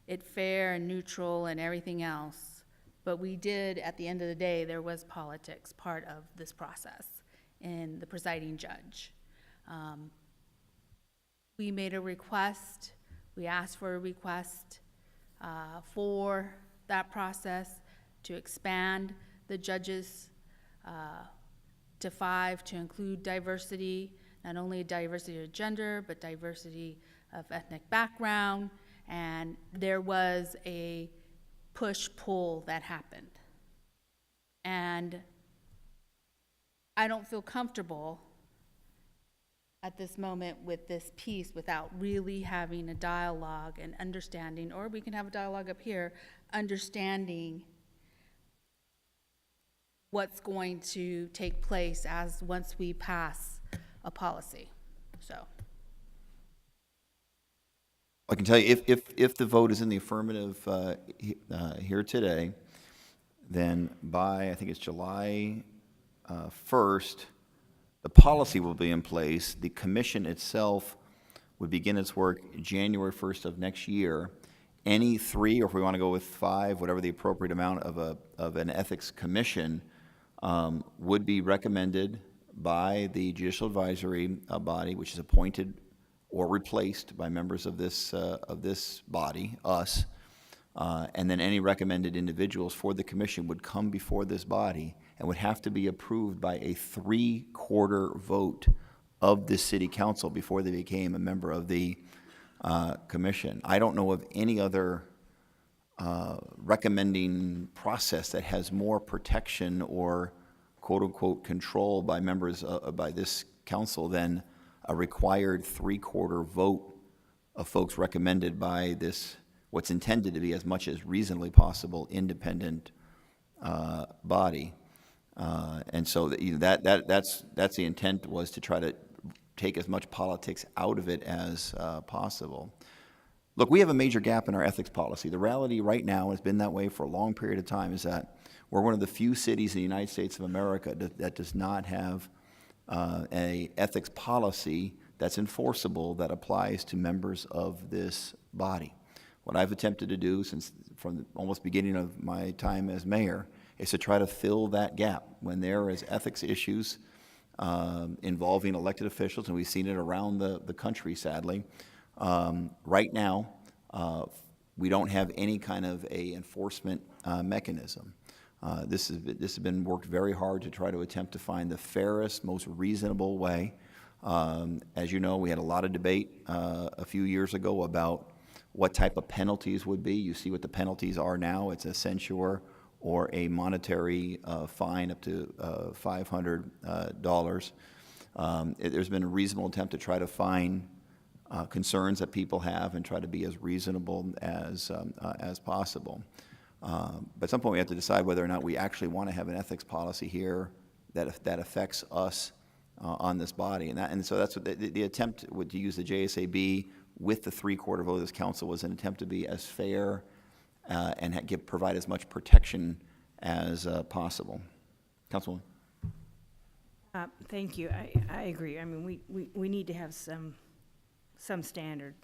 D: it fair and neutral and everything else, but we did, at the end of the day, there was politics part of this process in the presiding judge. We made a request, we asked for a request for that process to expand the judges to 5 to include diversity. not only diversity of gender, but diversity of ethnic background, and there was a push-pull that happened. And I don't feel comfortable at this moment with this piece without really having a dialogue and understanding, or we can have a dialogue up here, understanding what's going to take place as once we pass a policy. So
A: I can tell you, if the vote is in the affirmative here today, then by, I think it's July 1st, the policy will be in place. The commission itself would begin its work January 1st of next year. Any 3, or if we want to go with 5, whatever the appropriate amount of an ethics commission, would be recommended by the judicial advisory body, which is appointed or replaced by members of this body, us, and then any recommended individuals for the commission would come before this body and would have to be approved by a 3/4 vote of the city council before they became a member of the commission. I don't know of any other recommending process that has more protection or quote-unquote control by members by this council than a required 3/4 vote of folks recommended by this, what's intended to be as much as reasonably possible independent body. And so that's the intent, was to try to take as much politics out of it as possible. Look, we have a major gap in our ethics policy. The reality right now, has been that way for a long period of time, is that we're one of the few cities in the United States of America that does not have a ethics policy that's enforceable, that applies to members of this body. What I've attempted to do from the almost beginning of my time as mayor is to try to fill that gap when there is ethics issues involving elected officials, and we've seen it around the country, sadly. Right now, we don't have any kind of a enforcement mechanism. This has been worked very hard to try to attempt to find the fairest, most reasonable way. As you know, we had a lot of debate a few years ago about what type of penalties would be. You see what the penalties are now. It's a censure or a monetary fine up to $500. There's been a reasonable attempt to try to find concerns that people have and try to be as reasonable as possible. But at some point, we have to decide whether or not we actually want to have an ethics policy here that affects us on this body. And so that's what the attempt to use the JSAB with the 3/4 vote of this council was an attempt to be as fair and provide as much protection as possible. Councilwoman.
B: Thank you. I agree. I mean, we need to have some standard.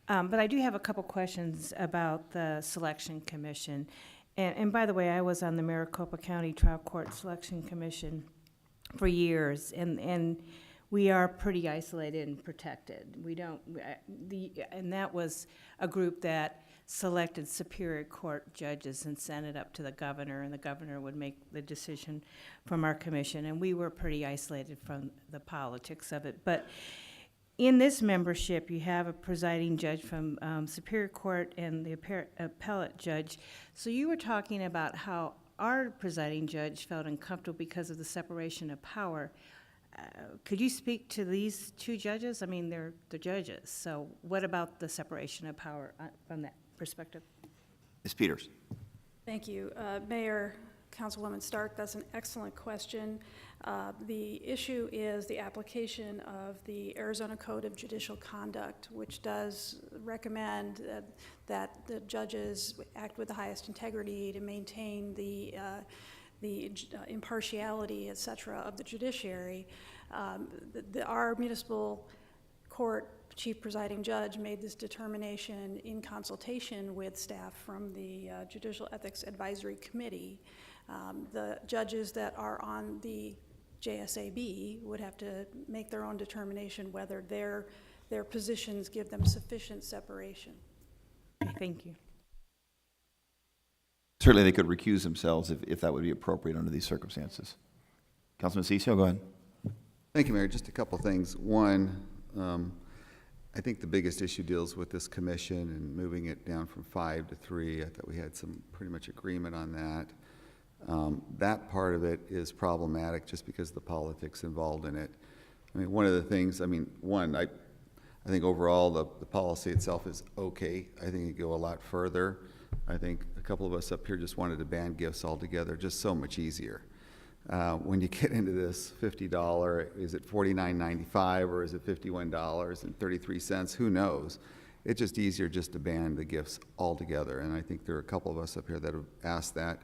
B: But I do have a couple questions about the Selection Commission. And by the way, I was on the Maricopa County Trial Court Selection Commission for years, and we are pretty isolated and protected. We don't, and that was a group that selected Superior Court judges and sent it up to the governor, and the governor would make the decision from our commission, and we were pretty isolated from the politics of it. But in this membership, you have a presiding judge from Superior Court and the appellate judge. So you were talking about how our presiding judge felt uncomfortable because of the separation of power. Could you speak to these two judges? I mean, they're the judges. So what about the separation of power from that perspective?
A: Ms. Peters.
N: Thank you. Mayor, Councilwoman Stark, that's an excellent question. The issue is the application of the Arizona Code of Judicial Conduct, which does recommend that the judges act with the highest integrity to maintain the impartiality, et cetera, of the judiciary. Our municipal court chief presiding judge made this determination in consultation with staff from the Judicial Ethics Advisory Committee. The judges that are on the JSAB would have to make their own determination whether their positions give them sufficient separation.
B: Thank you.
A: Certainly, they could recuse themselves if that would be appropriate under these circumstances. Councilman Cicio, go ahead.
G: Thank you, Mayor. Just a couple things. One, I think the biggest issue deals with this commission and moving it down from 5 to 3. I thought we had some pretty much agreement on that. That part of it is problematic just because of the politics involved in it. I mean, one of the things, I think overall the policy itself is okay. I think it could go a lot further. I think a couple of us up here just wanted to ban gifts altogether, just so much easier. When you get into this $50, is it $49.95 or is it $51.33? Who knows? It's just easier just to ban the gifts altogether. And I think there are a couple of us up here that have asked that.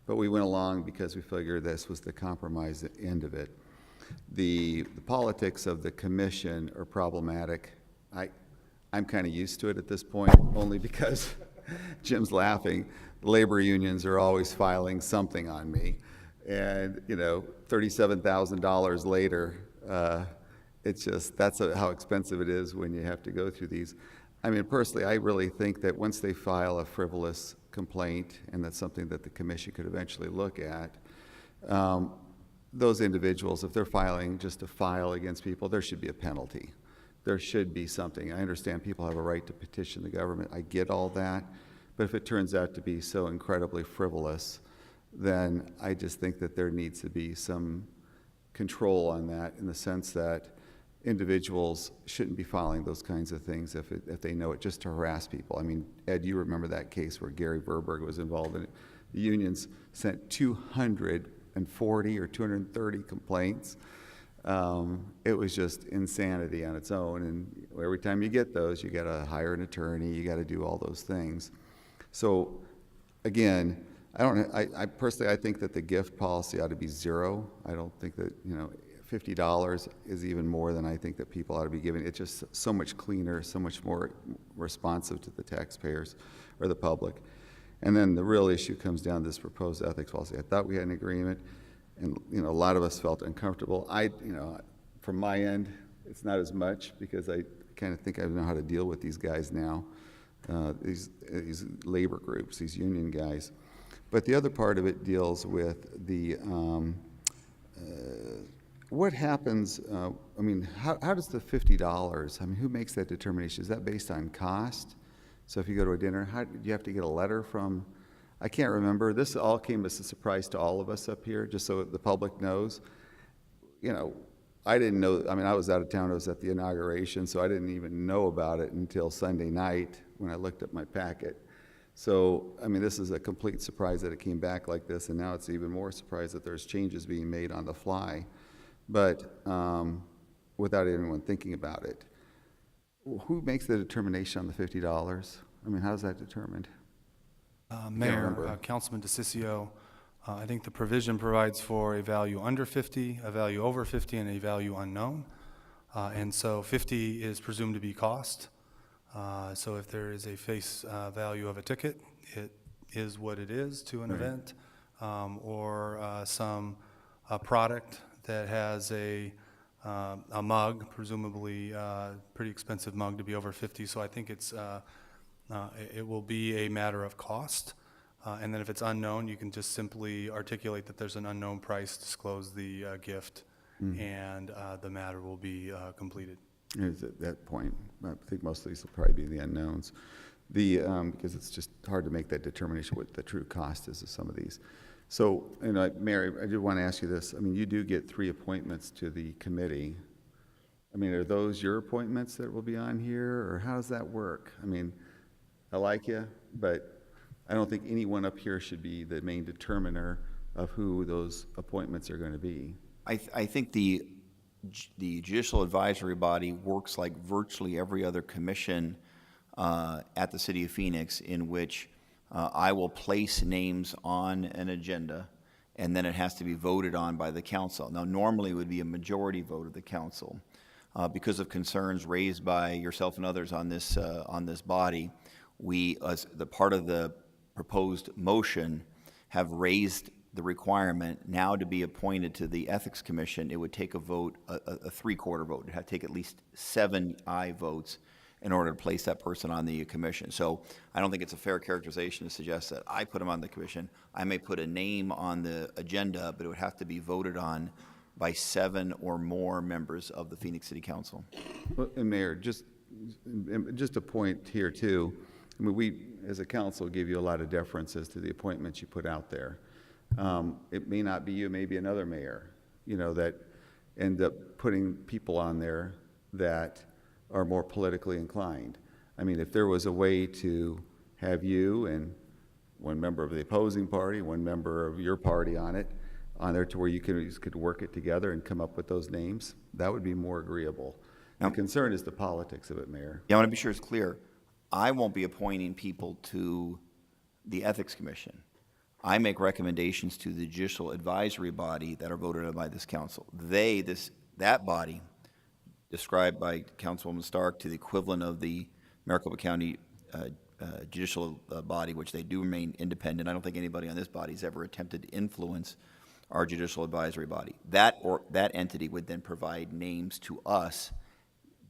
G: But we went along because we figured this was the compromise end of it. The politics of the commission are problematic. I'm kind of used to it at this point, only because Jim's laughing. Labor unions are always filing something on me. And, $37,000 later, it's just, that's how expensive it is when you have to go through these. I mean, personally, I really think that once they file a frivolous complaint, and that's something that the commission could eventually look at, those individuals, if they're filing just to file against people, there should be a penalty. There should be something. I understand people have a right to petition the government. I get all that. But if it turns out to be so incredibly frivolous, then I just think that there needs to be some control on that, in the sense that individuals shouldn't be filing those kinds of things if they know it, just to harass people. I mean, Ed, you remember that case where Gary Verberg was involved in it. The unions sent 240 or 230 complaints. It was just insanity on its own, and every time you get those, you got to hire an attorney, you got to do all those things. So again, I personally, I think that the gift policy ought to be 0. I don't think that, $50 is even more than I think that people ought to be giving. It's just so much cleaner, so much more responsive to the taxpayers or the public. And then the real issue comes down to this proposed ethics policy. I thought we had an agreement, and a lot of us felt uncomfortable. From my end, it's not as much, because I kind of think I know how to deal with these guys now, these labor groups, these union guys. But the other part of it deals with the what happens. How does the $50? Who makes that determination? Is that based on cost? So if you go to a dinner, do you have to get a letter from? I can't remember. This all came as a surprise to all of us up here, just so the public knows. I didn't know. I was out of town. I was at the inauguration, so I didn't even know about it until Sunday night when I looked at my packet. So, this is a complete surprise that it came back like this, and now it's even more surprise that there's changes being made on the fly, but without anyone thinking about it. Who makes the determination on the $50? How is that determined?
M: Mayor, Councilman DeCiccio, I think the provision provides for a value under 50, a value over 50, and a value unknown. And so 50 is presumed to be cost. So if there is a face value of a ticket, it is what it is to an event, or some product that has a mug, presumably pretty expensive mug to be over 50. So I think it will be a matter of cost. And then if it's unknown, you can just simply articulate that there's an unknown price, disclose the gift, and the matter will be completed.
G: Is at that point, I think most of these will probably be the unknowns, because it's just hard to make that determination what the true cost is of some of these. So, Mary, I do want to ask you this. You do get 3 appointments to the committee. Are those your appointments that will be on here, or how does that work? I like you, but I don't think anyone up here should be the main determiner of who those appointments are going to be.
A: I think the Judicial Advisory Body works like virtually every other commission at the City of Phoenix, in which I will place names on an agenda, and then it has to be voted on by the council. Now, normally it would be a majority vote of the council. Because of concerns raised by yourself and others on this body, we, as the part of the proposed motion, have raised the requirement now to be appointed to the Ethics Commission. It would take a vote, a 3/4 vote. It had to take at least 7 aye votes in order to place that person on the commission. So I don't think it's a fair characterization to suggest that I put him on the commission. I may put a name on the agenda, but it would have to be voted on by 7 or more members of the Phoenix City Council.
G: Well, and Mayor, just a point here too. I mean, we, as a council, give you a lot of deference as to the appointments you put out there. It may not be you, it may be another mayor, that end up putting people on there that are more politically inclined. I mean, if there was a way to have you and one member of the opposing party, one member of your party on there to where you could work it together and come up with those names, that would be more agreeable. The concern is the politics of it, Mayor.
A: Yeah, I want to be sure it's clear. I won't be appointing people to the Ethics Commission. I make recommendations to the judicial advisory body that are voted on by this council. That body, described by Councilwoman Stark to the equivalent of the Maricopa County judicial body, which they do remain independent. I don't think anybody on this body has ever attempted to influence our judicial advisory body. That entity would then provide names to us.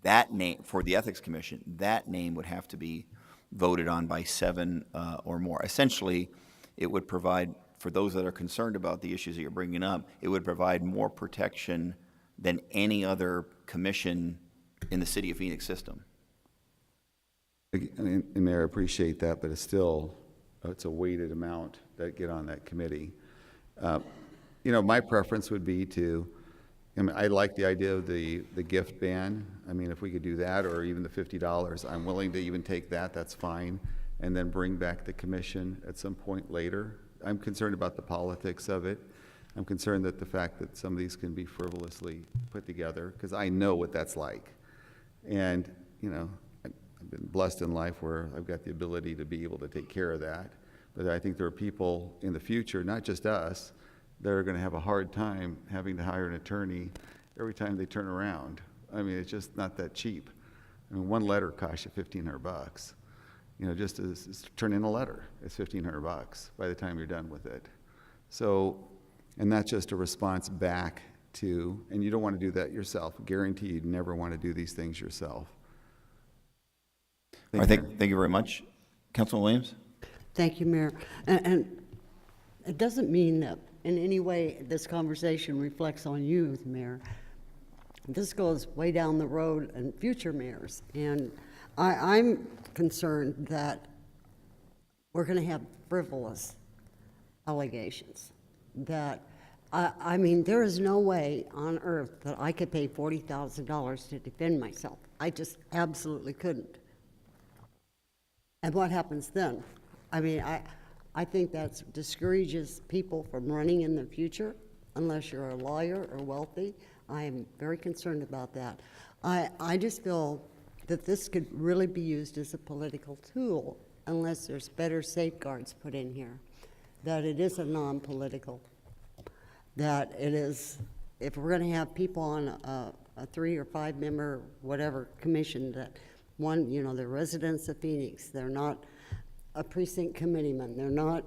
A: That name, for the Ethics Commission, that name would have to be voted on by 7 or more. Essentially, it would provide, for those that are concerned about the issues that you're bringing up, it would provide more protection than any other commission in the City of Phoenix system.
G: And Mayor, I appreciate that, but it's a weighted amount that get on that committee. My preference would be I like the idea of the gift ban. I mean, if we could do that, or even the $50, I'm willing to even take that, that's fine, and then bring back the commission at some point later. I'm concerned about the politics of it. I'm concerned that the fact that some of these can be frivolously put together, because I know what that's like. And, I've been blessed in life where I've got the ability to be able to take care of that. But I think there are people in the future, not just us, that are going to have a hard time having to hire an attorney every time they turn around. I mean, it's just not that cheap. I mean, one letter costs you $1,500. Just to turn in a letter, it's $1,500 by the time you're done with it. So, and that's just a response back to, and you don't want to do that yourself. Guarantee you'd never want to do these things yourself.
A: All right, thank you very much. Councilman Williams?
C: Thank you, Mayor. And it doesn't mean that in any way this conversation reflects on you, the Mayor. This goes way down the road and future mayors. And I'm concerned that we're going to have frivolous allegations. That, I mean, there is no way on earth that I could pay $40,000 to defend myself. I just absolutely couldn't. And what happens then? I mean, I think that discourages people from running in the future, unless you're a lawyer or wealthy. I am very concerned about that. I just feel that this could really be used as a political tool unless there's better safeguards put in here, that it is a non-political, that it is, if we're going to have people on a 3 or 5 member, whatever commission, that one, they're residents of Phoenix, they're not a precinct committeeman, they're not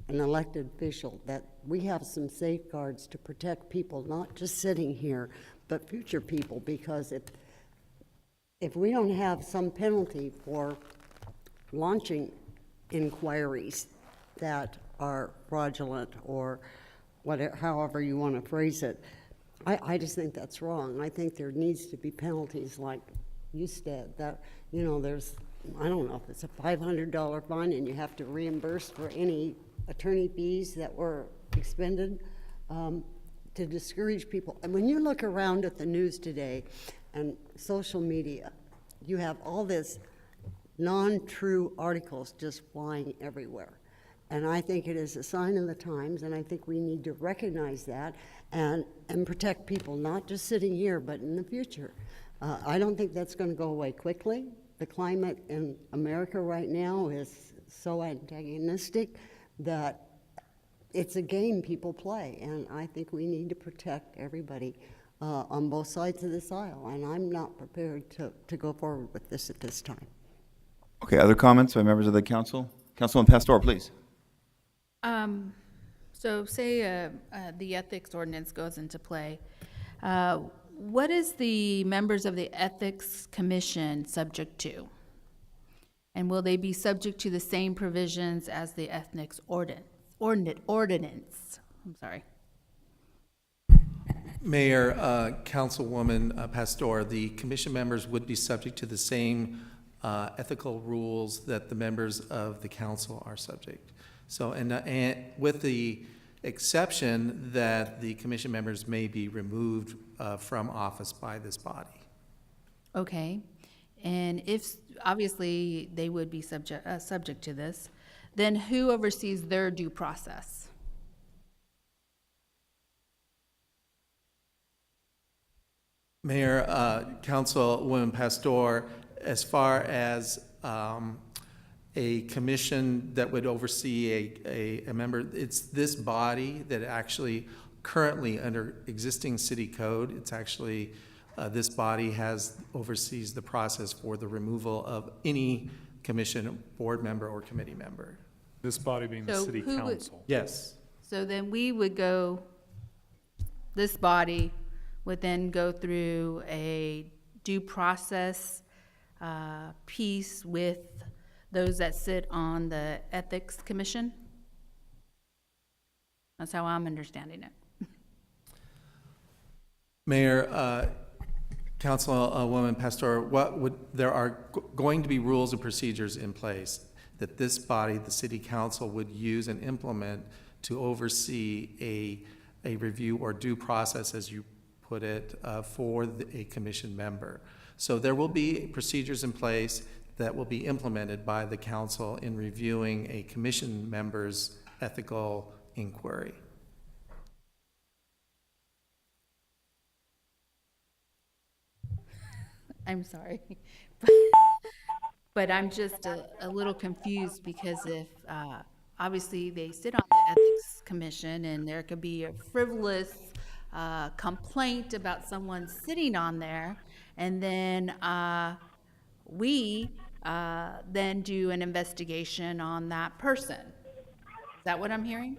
C: an elected official, that we have some safeguards to protect people, not just sitting here, but future people, because if we don't have some penalty for launching inquiries that are fraudulent or whatever, however you want to phrase it, I just think that's wrong. I think there needs to be penalties like you said, that, there's, I don't know if it's a $500 fine and you have to reimburse for any attorney fees that were expended to discourage people. And when you look around at the news today and social media, you have all this non-true articles just flying everywhere. And I think it is a sign of the times, and I think we need to recognize that and protect people, not just sitting here, but in the future. I don't think that's going to go away quickly. The climate in America right now is so antagonistic that it's a game people play, and I think we need to protect everybody on both sides of this aisle, and I'm not prepared to go forward with this at this time.
A: Okay, other comments by members of the council? Councilman Pastor, please.
H: So say the ethics ordinance goes into play. What is the members of the Ethics Commission subject to? And will they be subject to the same provisions as the ethics ordinance? I'm sorry.
O: Mayor, Councilwoman Pastor, the commission members would be subject to the same ethical rules that the members of the council are subject. So, and with the exception that the commission members may be removed from office by this body.
H: Okay, and if, obviously, they would be subject to this, then who oversees their due process?
O: Mayor, Councilwoman Pastor, as far as a commission that would oversee a member, it's this body that actually currently under existing city code, it's actually, this body oversees the process for the removal of any commission, board member, or committee member.
K: This body being the
H: So
K: city
H: who would-
K: council.
O: Yes.
H: So then we would go, this body would then go through a due process piece with those that sit on the Ethics Commission? That's how I'm understanding it.
O: Mayor, Councilwoman Pastor, there are going to be rules and procedures in place that this body, the city council, would use and implement to oversee a review or due process, as you put it, for a commission member. So there will be procedures in place that will be implemented by the council in reviewing a commission member's ethical inquiry.
H: I'm sorry. But I'm just a little confused because if, obviously, they sit on the Ethics Commission and there could be a frivolous complaint about someone sitting on there, and then we then do an investigation on that person. Is that what I'm hearing?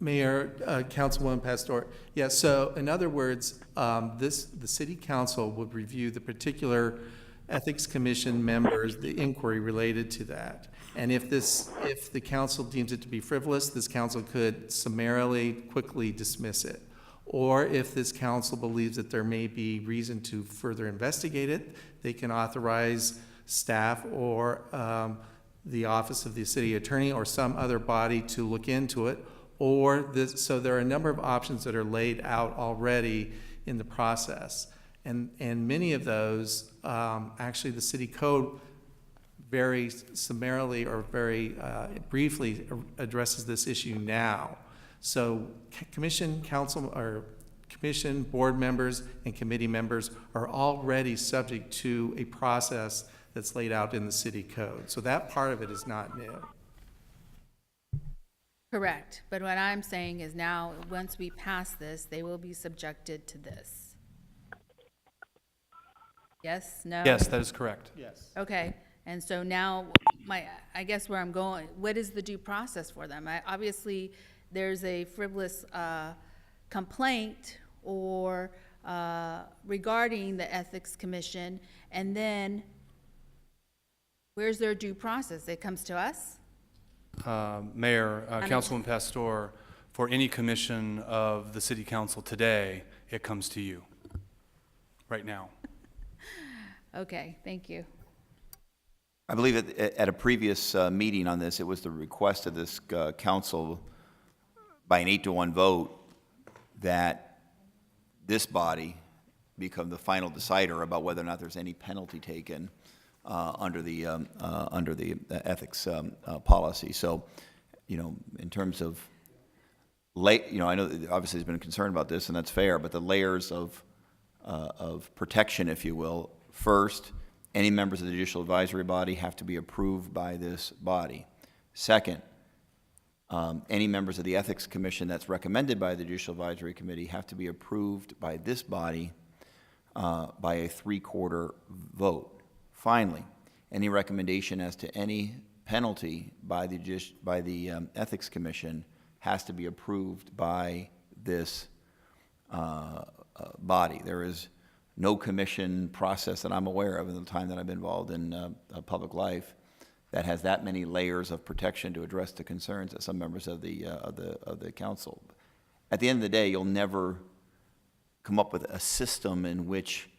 O: Mayor, Councilwoman Pastor, yeah, so in other words, the city council would review the particular Ethics Commission members, the inquiry related to that. And if the council deems it to be frivolous, this council could summarily, quickly dismiss it. Or if this council believes that there may be reason to further investigate it, they can authorize staff or the office of the city attorney or some other body to look into it. So there are a number of options that are laid out already in the process. And many of those, actually the city code very summarily or very briefly addresses this issue now. So commission, council, or commission, board members, and committee members are already subject to a process that's laid out in the city code. So that part of it is not new.
H: Correct. But what I'm saying is now, once we pass this, they will be subjected to this. Yes? No?
M: Yes, that is correct.
O: Yes.
H: Okay, and so now, I guess where I'm going, what is the due process for them? Obviously, there's a frivolous complaint or regarding the Ethics Commission, and then where's their due process? It comes to us?
M: Mayor, Councilwoman Pastor, for any commission of the city council today, it comes to you, right now.
H: Okay, thank you.
A: I believe at a previous meeting on this, it was the request of this council by an 8-to-1 vote that this body become the final decider about whether or not there's any penalty taken under the ethics policy. So, in terms of I know that obviously there's been concern about this, and that's fair. But the layers of protection, if you will, first, any members of the judicial advisory body have to be approved by this body. Second, any members of the ethics commission that's recommended by the judicial advisory committee have to be approved by this body by a 3/4 vote. Finally, any recommendation as to any penalty by the Ethics Commission has to be approved by this body. There is no commission process that I'm aware of in the time that I've been involved in public life that has that many layers of protection to address the concerns that some members of the council. at the end of the day, you'll never come up with a system in which,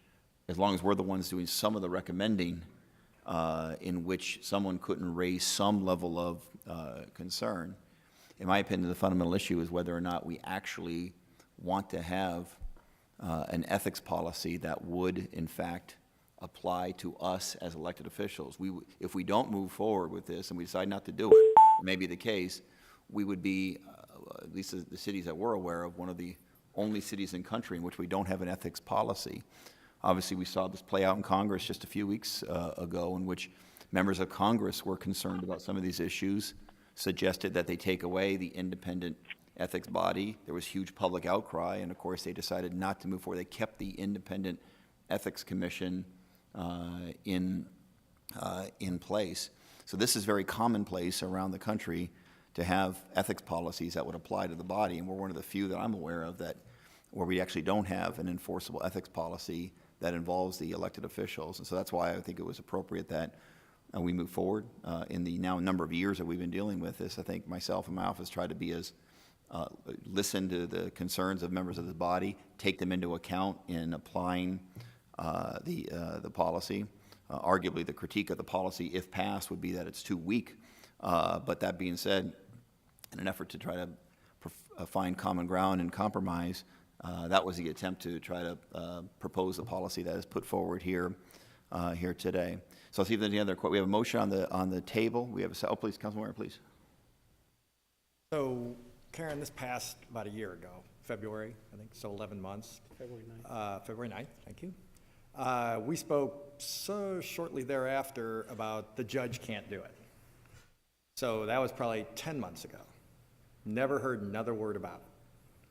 A: as long as we're the ones doing some of the recommending, in which someone couldn't raise some level of concern. In my opinion, the fundamental issue is whether or not we actually want to have an ethics policy that would, in fact, apply to us as elected officials. If we don't move forward with this and we decide not to do it, it may be the case, we would be, at least the cities that we're aware of, one of the only cities in the country in which we don't have an ethics policy. Obviously, we saw this play out in Congress just a few weeks ago, in which members of Congress were concerned about some of these issues, suggested that they take away the independent ethics body. There was huge public outcry, and of course, they decided not to move forward. They kept the independent ethics commission in place. So this is very commonplace around the country to have ethics policies that would apply to the body, and we're one of the few that I'm aware of that where we actually don't have an enforceable ethics policy that involves the elected officials. And so that's why I think it was appropriate that we move forward. In the now number of years that we've been dealing with this, I think myself and my office tried to be as listen to the concerns of members of the body, take them into account in applying the policy. Arguably, the critique of the policy, if passed, would be that it's too weak. But that being said, in an effort to try to find common ground and compromise, that was the attempt to try to propose the policy that is put forward here today. So let's see if there's any other. We have a motion on the table. We have a please, Councilman Ware, please.
E: So, Karen, this passed about a year ago, February, I think, so 11 months.
F: February 9th.
E: February 9th, thank you. We spoke so shortly thereafter about the judge can't do it. So that was probably 10 months ago. Never heard another word about it.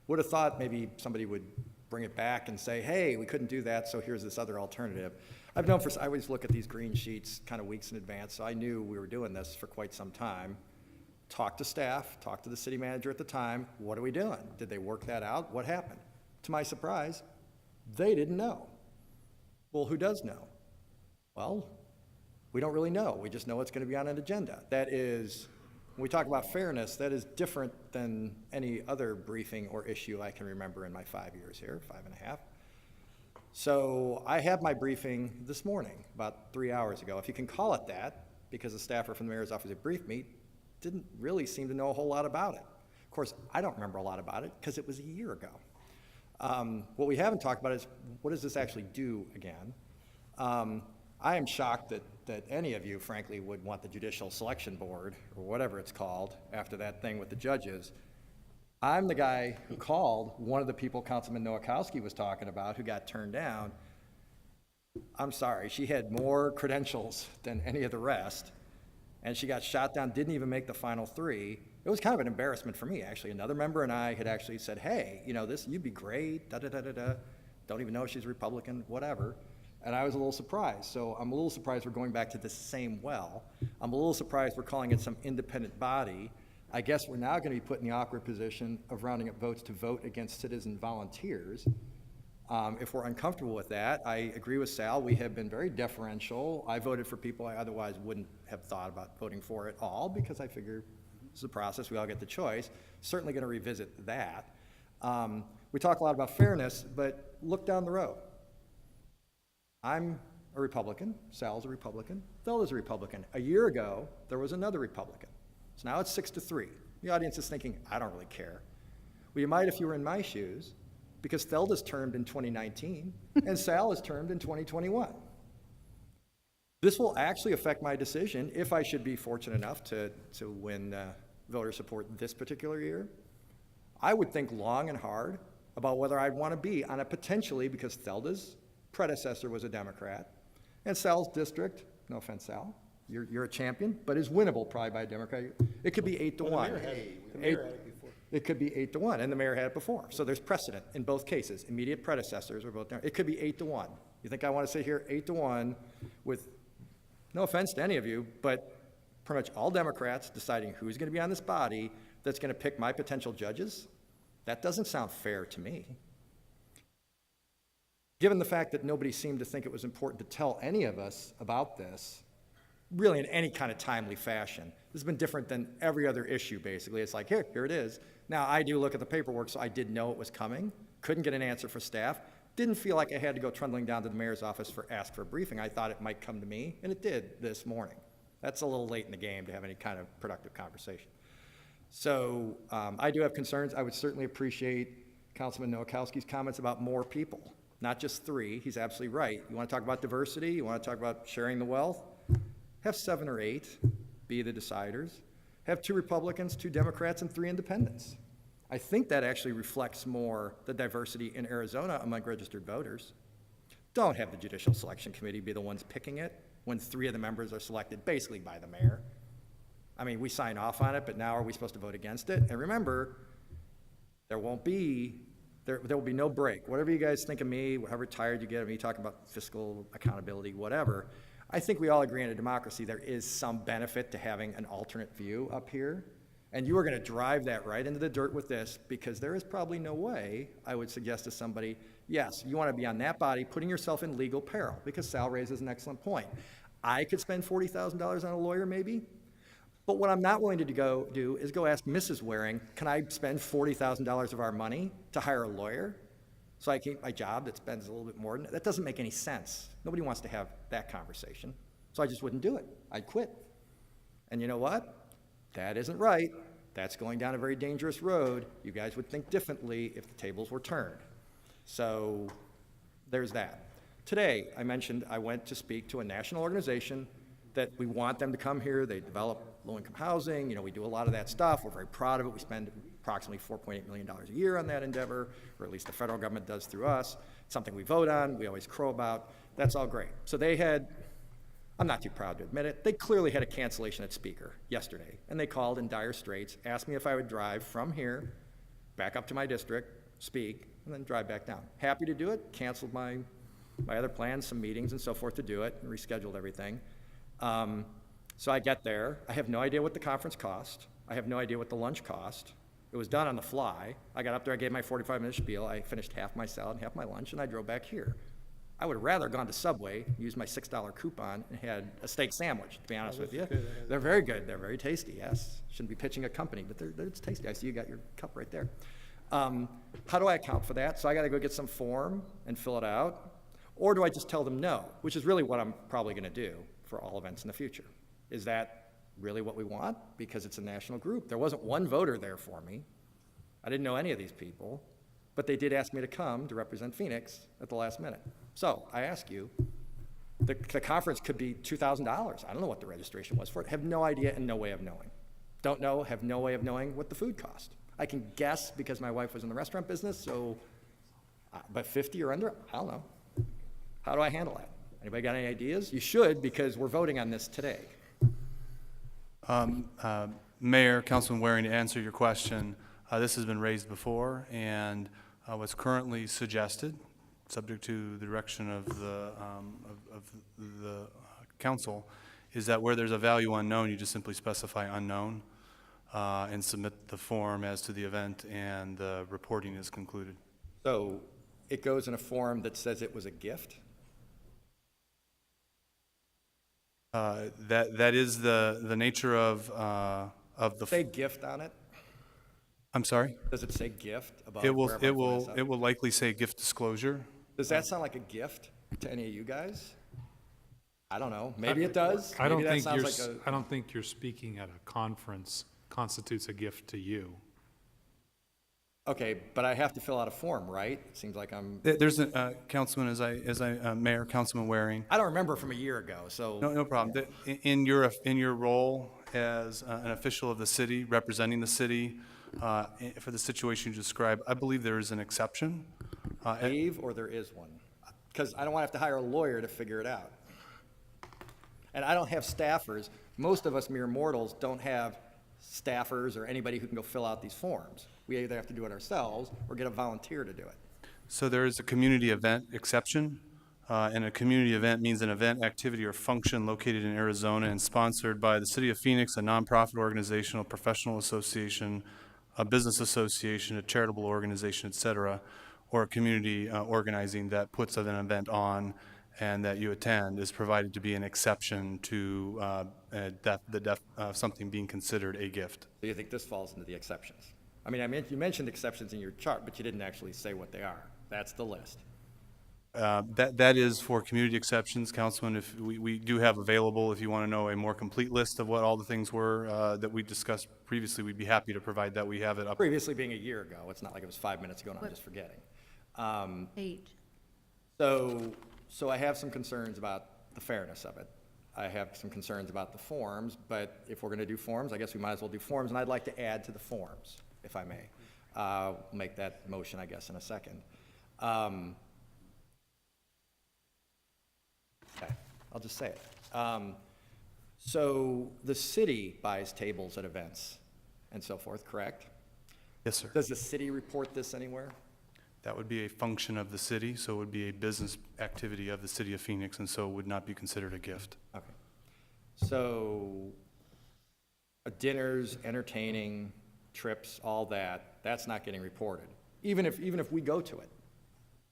E: Would have thought maybe somebody would bring it back and say, hey, we couldn't do that, so here's this other alternative. I always look at these green sheets kind of weeks in advance, so I knew we were doing this for quite some time. Talked to staff, talked to the city manager at the time. What are we doing? Did they work that out? What happened? To my surprise, they didn't know. Well, who does know? Well, we don't really know. We just know it's going to be on an agenda. That is, when we talk about fairness, that is different than any other briefing or issue I can remember in my 5 years here, 5.5. So I had my briefing this morning, about 3 hours ago, if you can call it that, because a staffer from the mayor's office had briefed me, didn't really seem to know a whole lot about it. Of course, I don't remember a lot about it because it was a year ago. What we haven't talked about is, what does this actually do again? I am shocked that any of you, frankly, would want the Judicial Selection Board, or whatever it's called, after that thing with the judges. I'm the guy who called one of the people Councilman Nowakowski was talking about who got turned down. I'm sorry, she had more credentials than any of the rest, and she got shot down, didn't even make the final three. It was kind of an embarrassment for me, actually. Another member and I had actually said, hey, you know, you'd be great, da-da-da-da-da. Don't even know if she's a Republican, whatever. And I was a little surprised. So I'm a little surprised we're going back to the same well. I'm a little surprised we're calling it some independent body. I guess we're now going to be put in the awkward position of rounding up votes to vote against citizen volunteers. If we're uncomfortable with that, I agree with Sal. We have been very deferential. I voted for people I otherwise wouldn't have thought about voting for at all because I figure this is a process. We all get the choice. Certainly going to revisit that. We talk a lot about fairness, but look down the road. I'm a Republican. Sal's a Republican. Felda's a Republican. A year ago, there was another Republican. So now it's 6-3. The audience is thinking, I don't really care. Well, you might if you were in my shoes, because Felda's termed in 2019 and Sal is termed in 2021. This will actually affect my decision if I should be fortunate enough to win voter support this particular year. I would think long and hard about whether I'd want to be on a potentially, because Felda's predecessor was a Democrat, and Sal's district, no offense, Sal, you're a champion, but is winnable probably by a Democrat. It could be 8-1. It could be 8-1, and the mayor had it before. So there's precedent in both cases. Immediate predecessors were both there. It could be 8-1. You think I want to sit here 8-1 with, no offense to any of you, but pretty much all Democrats deciding who's going to be on this body that's going to pick my potential judges? That doesn't sound fair to me. Given the fact that nobody seemed to think it was important to tell any of us about this, really in any kind of timely fashion. This has been different than every other issue, basically. It's like, here it is. Now, I do look at the paperwork, so I did know it was coming. Couldn't get an answer for staff. Didn't feel like I had to go trundling down to the mayor's office ask for a briefing. I thought it might come to me, and it did this morning. That's a little late in the game to have any kind of productive conversation. So I do have concerns. I would certainly appreciate Councilman Nowakowski's comments about more people, not just 3. He's absolutely right. You want to talk about diversity? You want to talk about sharing the wealth? Have 7 or 8 be the deciders. Have 2 Republicans, 2 Democrats, and 3 independents. I think that actually reflects more the diversity in Arizona among registered voters. Don't have the Judicial Selection Committee be the ones picking it when 3 of the members are selected basically by the mayor. I mean, we sign off on it, but now are we supposed to vote against it? And remember, there will be no break. Whatever you guys think of me, however tired you get of me talking about fiscal accountability, whatever, I think we all agree in a democracy there is some benefit to having an alternate view up here. And you are going to drive that right into the dirt with this, because there is probably no way I would suggest to somebody, yes, you want to be on that body, putting yourself in legal peril, because Sal raises an excellent point. I could spend $40,000 on a lawyer maybe, but what I'm not willing to go do is go ask Mrs. Waring, can I spend $40,000 of our money to hire a lawyer so I keep my job that spends a little bit more? That doesn't make any sense. Nobody wants to have that conversation. So I just wouldn't do it. I'd quit. And you know what? That isn't right. That's going down a very dangerous road. You guys would think differently if the tables were turned. So there's that. Today, I mentioned I went to speak to a national organization that we want them to come here. They develop low-income housing. You know, we do a lot of that stuff. We're very proud of it. We spend approximately $4.8 million a year on that endeavor, or at least the federal government does through us. It's something we vote on, we always crow about. That's all great. So they had, I'm not too proud to admit it, they clearly had a cancellation at Speaker yesterday, and they called in dire straits, asked me if I would drive from here back up to my district, speak, and then drive back down. Happy to do it, canceled my other plans, some meetings and so forth to do it, and rescheduled everything. So I get there, I have no idea what the conference cost, I have no idea what the lunch cost. It was done on the fly. I got up there, I gave my 45-minute spiel, I finished half my salad and half my lunch, and I drove back here. I would have rather gone to Subway, used my $6 coupon, and had a steak sandwich, to be honest with you. They're very good, they're very tasty, yes. Shouldn't be pitching a company, but it's tasty. I see you got your cup right there. How do I account for that? So I gotta go get some form and fill it out? Or do I just tell them no, which is really what I'm probably gonna do for all events in the future. Is that really what we want? Because it's a national group. There wasn't one voter there for me. I didn't know any of these people, but they did ask me to come to represent Phoenix at the last minute. So I ask you, the conference could be $2,000. I don't know what the registration was for it. Have no idea and no way of knowing. Don't know, have no way of knowing what the food cost. I can guess because my wife was in the restaurant business, so, but 50 or under, I don't know. How do I handle that? Anybody got any ideas? You should, because we're voting on this today.
M: Mayor, Councilman Waring, to answer your question, this has been raised before, and what's currently suggested, subject to the direction of the council, is that where there's a value unknown, you just simply specify unknown and submit the form as to the event, and the reporting is concluded.
E: So it goes in a form that says it was a gift?
M: That is the nature of the.
E: Say gift on it?
M: I'm sorry?
E: Does it say gift above?
M: It will likely say gift disclosure.
E: Does that sound like a gift to any of you guys? I don't know. Maybe it does.
K: I don't
E: Maybe that
K: think
E: sounds
K: I don't think you're speaking at a conference constitutes a gift to you.
E: Okay, but I have to fill out a form, right? It seems like I'm.
M: There's a Councilman, Mayor, Councilman Waring.
E: I don't remember from a year ago, so.
M: No problem. In your role as an official of the city, representing the city, for the situation you described, I believe there is an exception.
E: Dave, or there is one? Because I don't want to have to hire a lawyer to figure it out. And I don't have staffers. Most of us mere mortals don't have staffers or anybody who can go fill out these forms. We either have to do it ourselves or get a volunteer to do it.
M: So there is a community event exception, and a community event means an event, activity, or function located in Arizona and sponsored by the City of Phoenix, a nonprofit organization, a professional association, a business association, a charitable organization, et cetera, or a community organizing that puts an event on and that you attend is provided to be an exception to something being considered a gift.
E: So you think this falls into the exceptions? I mean, you mentioned exceptions in your chart, but you didn't actually say what they are. That's the list.
M: That is for community exceptions, Councilman. If we do have available, if you want to know a more complete list of what all the things were that we discussed previously, we'd be happy to provide that. We have it up.
E: Previously being a year ago. It's not like it was 5 minutes ago and I'm just forgetting.
H: 8.
E: So I have some concerns about the fairness of it. I have some concerns about the forms, but if we're going to do forms, I guess we might as well do forms, and I'd like to add to the forms, if I may. Make that motion, I guess, in a second. Okay, I'll just say it. So the city buys tables at events and so forth, correct?
M: Yes, sir.
E: Does the city report this anywhere?
M: That would be a function of the city, so it would be a business activity of the city of Phoenix, and so it would not be considered a gift.
E: Okay. So dinners, entertaining, trips, all that, that's not getting reported, even if we go to it.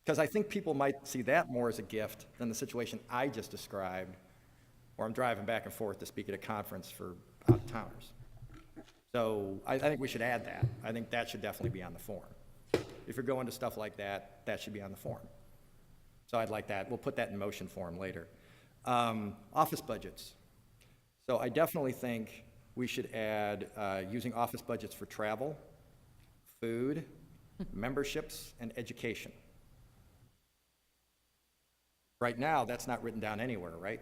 E: Because I think people might see that more as a gift than the situation I just described, where I'm driving back and forth to speak at a conference for out-of-towners. So I think we should add that. I think that should definitely be on the form. If you're going to stuff like that, that should be on the form. So I'd like that. We'll put that in motion form later. Office budgets. So I definitely think we should add using office budgets for travel, food, memberships, and education. Right now, that's not written down anywhere, right?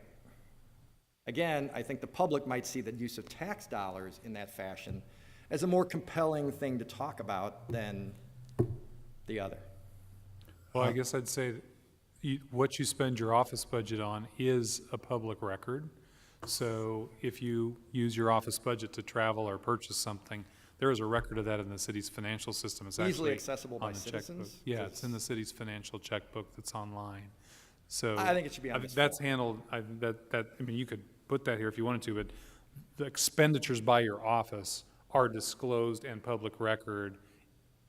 E: Again, I think the public might see the use of tax dollars in that fashion as a more compelling thing to talk about than the other.
K: Well, I guess I'd say what you spend your office budget on is a public record. So if you use your office budget to travel or purchase something, there is a record of that in the city's financial system. It's
E: Easily
K: actually
E: accessible
K: on
E: by
K: the checkbook.
E: citizens?
K: Yeah, it's in the city's financial checkbook that's online. So
E: I think it should be on this
K: that's
E: form.
K: handled, I mean, you could put that here if you wanted to, but the expenditures by your office are disclosed and public record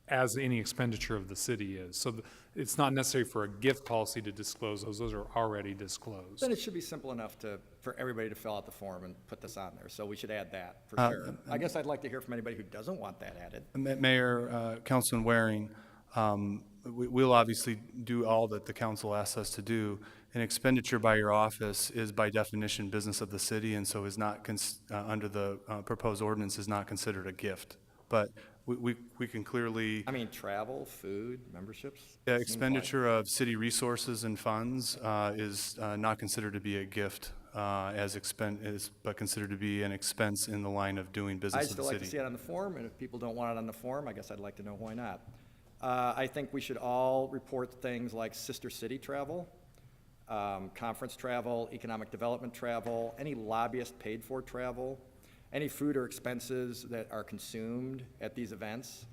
K: as any expenditure of the city is. So it's not necessary for a gift policy to disclose those. Those are already disclosed.
E: Then it should be simple enough for everybody to fill out the form and put this on there. So we should add that for sure. I guess I'd like to hear from anybody who doesn't want that added.
M: Mayor, Councilman Waring, we'll obviously do all that the council asks us to do. An expenditure by your office is by definition business of the city, and so is not, under the proposed ordinance, is not considered a gift. But we can clearly.
E: I mean, travel, food, memberships?
M: Yeah, expenditure of city resources and funds is not considered to be a gift but considered to be an expense in the line of doing business
E: I'd
M: of the
E: still
M: city.
E: like to see it on the form, and if people don't want it on the form, I guess I'd like to know why not. I think we should all report things like sister city travel, conference travel, economic development travel, any lobbyist paid for travel, any food or expenses that are consumed at these events.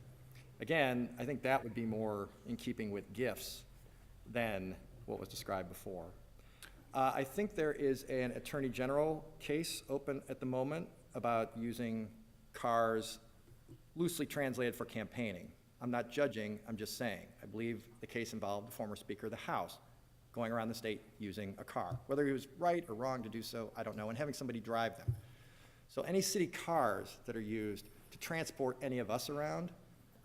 E: Again, I think that would be more in keeping with gifts than what was described before. I think there is an Attorney General case open at the moment about using cars loosely translated for campaigning. I'm not judging, I'm just saying. I believe the case involved the former Speaker of the House going around the state using a car. Whether he was right or wrong to do so, I don't know, and having somebody drive them. So any city cars that are used to transport any of us around,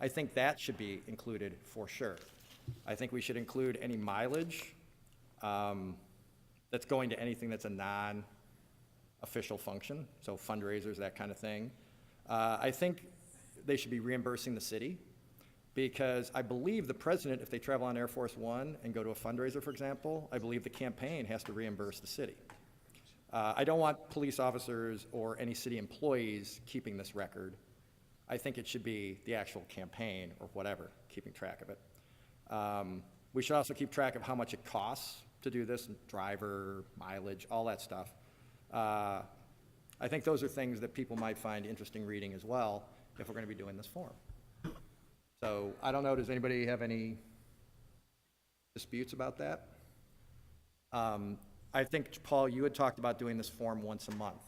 E: I think that should be included for sure. I think we should include any mileage that's going to anything that's a non-official function, so fundraisers, that kind of thing. I think they should be reimbursing the city, because I believe the president, if they travel on Air Force One and go to a fundraiser, for example, I believe the campaign has to reimburse the city. I don't want police officers or any city employees keeping this record. I think it should be the actual campaign or whatever, keeping track of it. We should also keep track of how much it costs to do this, driver, mileage, all that stuff. I think those are things that people might find interesting reading as well if we're going to be doing this form. So I don't know, does anybody have any disputes about that? I think, Paul, you had talked about doing this form once a month.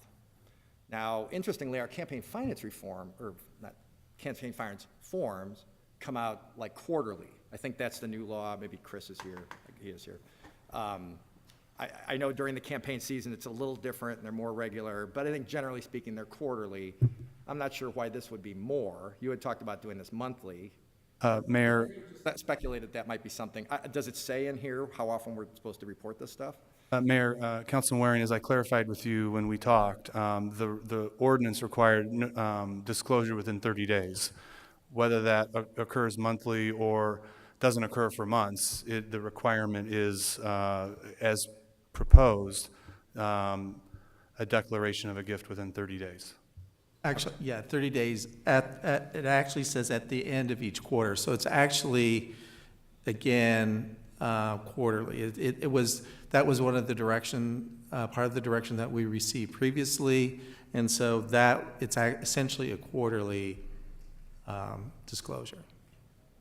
E: Now, interestingly, our campaign finance reform, or not campaign finance forms, come out like quarterly. I think that's the new law. Maybe Chris is here. He is here. I know during the campaign season, it's a little different and they're more regular, but I think generally speaking, they're quarterly. I'm not sure why this would be more. You had talked about doing this monthly.
M: Mayor,
E: Speculated that might be something. Does it say in here how often we're supposed to report this stuff?
M: Mayor, Councilman Waring, as I clarified with you when we talked, the ordinance required disclosure within 30 days. Whether that occurs monthly or doesn't occur for months, the requirement is, as proposed, a declaration of a gift within 30 days.
O: Actually, yeah, 30 days. It actually says at the end of each quarter, so it's actually, again, quarterly. That was one of the part of the direction that we received previously, and so it's essentially a quarterly disclosure.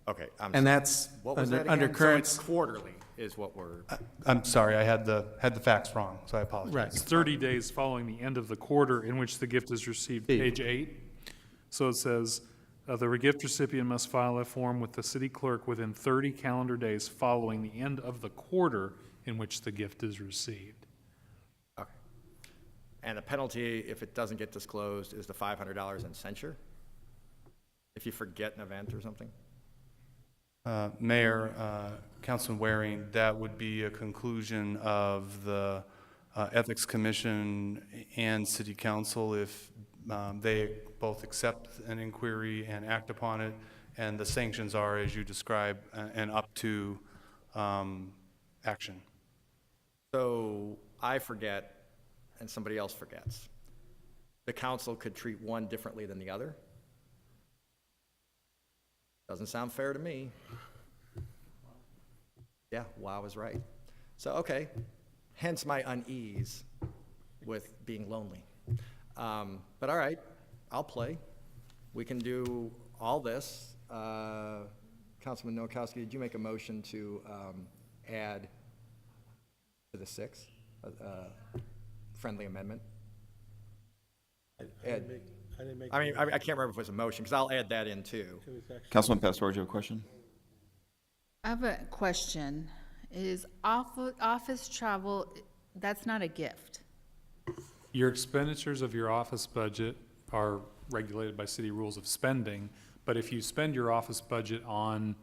E: Okay.
O: And that's
E: What was that again?
O: under current.
E: So it's quarterly is what we're.
M: I'm sorry, I had the facts wrong, so I apologize.
O: Right.
K: It's 30 days following the end of the quarter in which the gift is received, page 8. So it says, the gift recipient must file a form with the city clerk within 30 calendar days following the end of the quarter in which the gift is received.
E: Okay. And the penalty, if it doesn't get disclosed, is the $500 in censure? If you forget an event or something?
M: Mayor, Councilman Waring, that would be a conclusion of the Ethics Commission and City Council if they both accept an inquiry and act upon it, and the sanctions are, as you describe, and up to action.
E: So I forget and somebody else forgets. The council could treat one differently than the other? Doesn't sound fair to me. Yeah, wow is right. So, okay, hence my unease with being lonely. But all right, I'll play. We can do all this. Councilman Nowakowski, did you make a motion to add to the 6th, friendly amendment?
F: I didn't make.
E: I mean, I can't remember if it was a motion, because I'll add that in too.
A: Councilman Pastor, do you have a question?
H: I have a question. Is office travel, that's not a gift?
K: Your expenditures of your office budget are regulated by city rules of spending, but if you spend your office budget on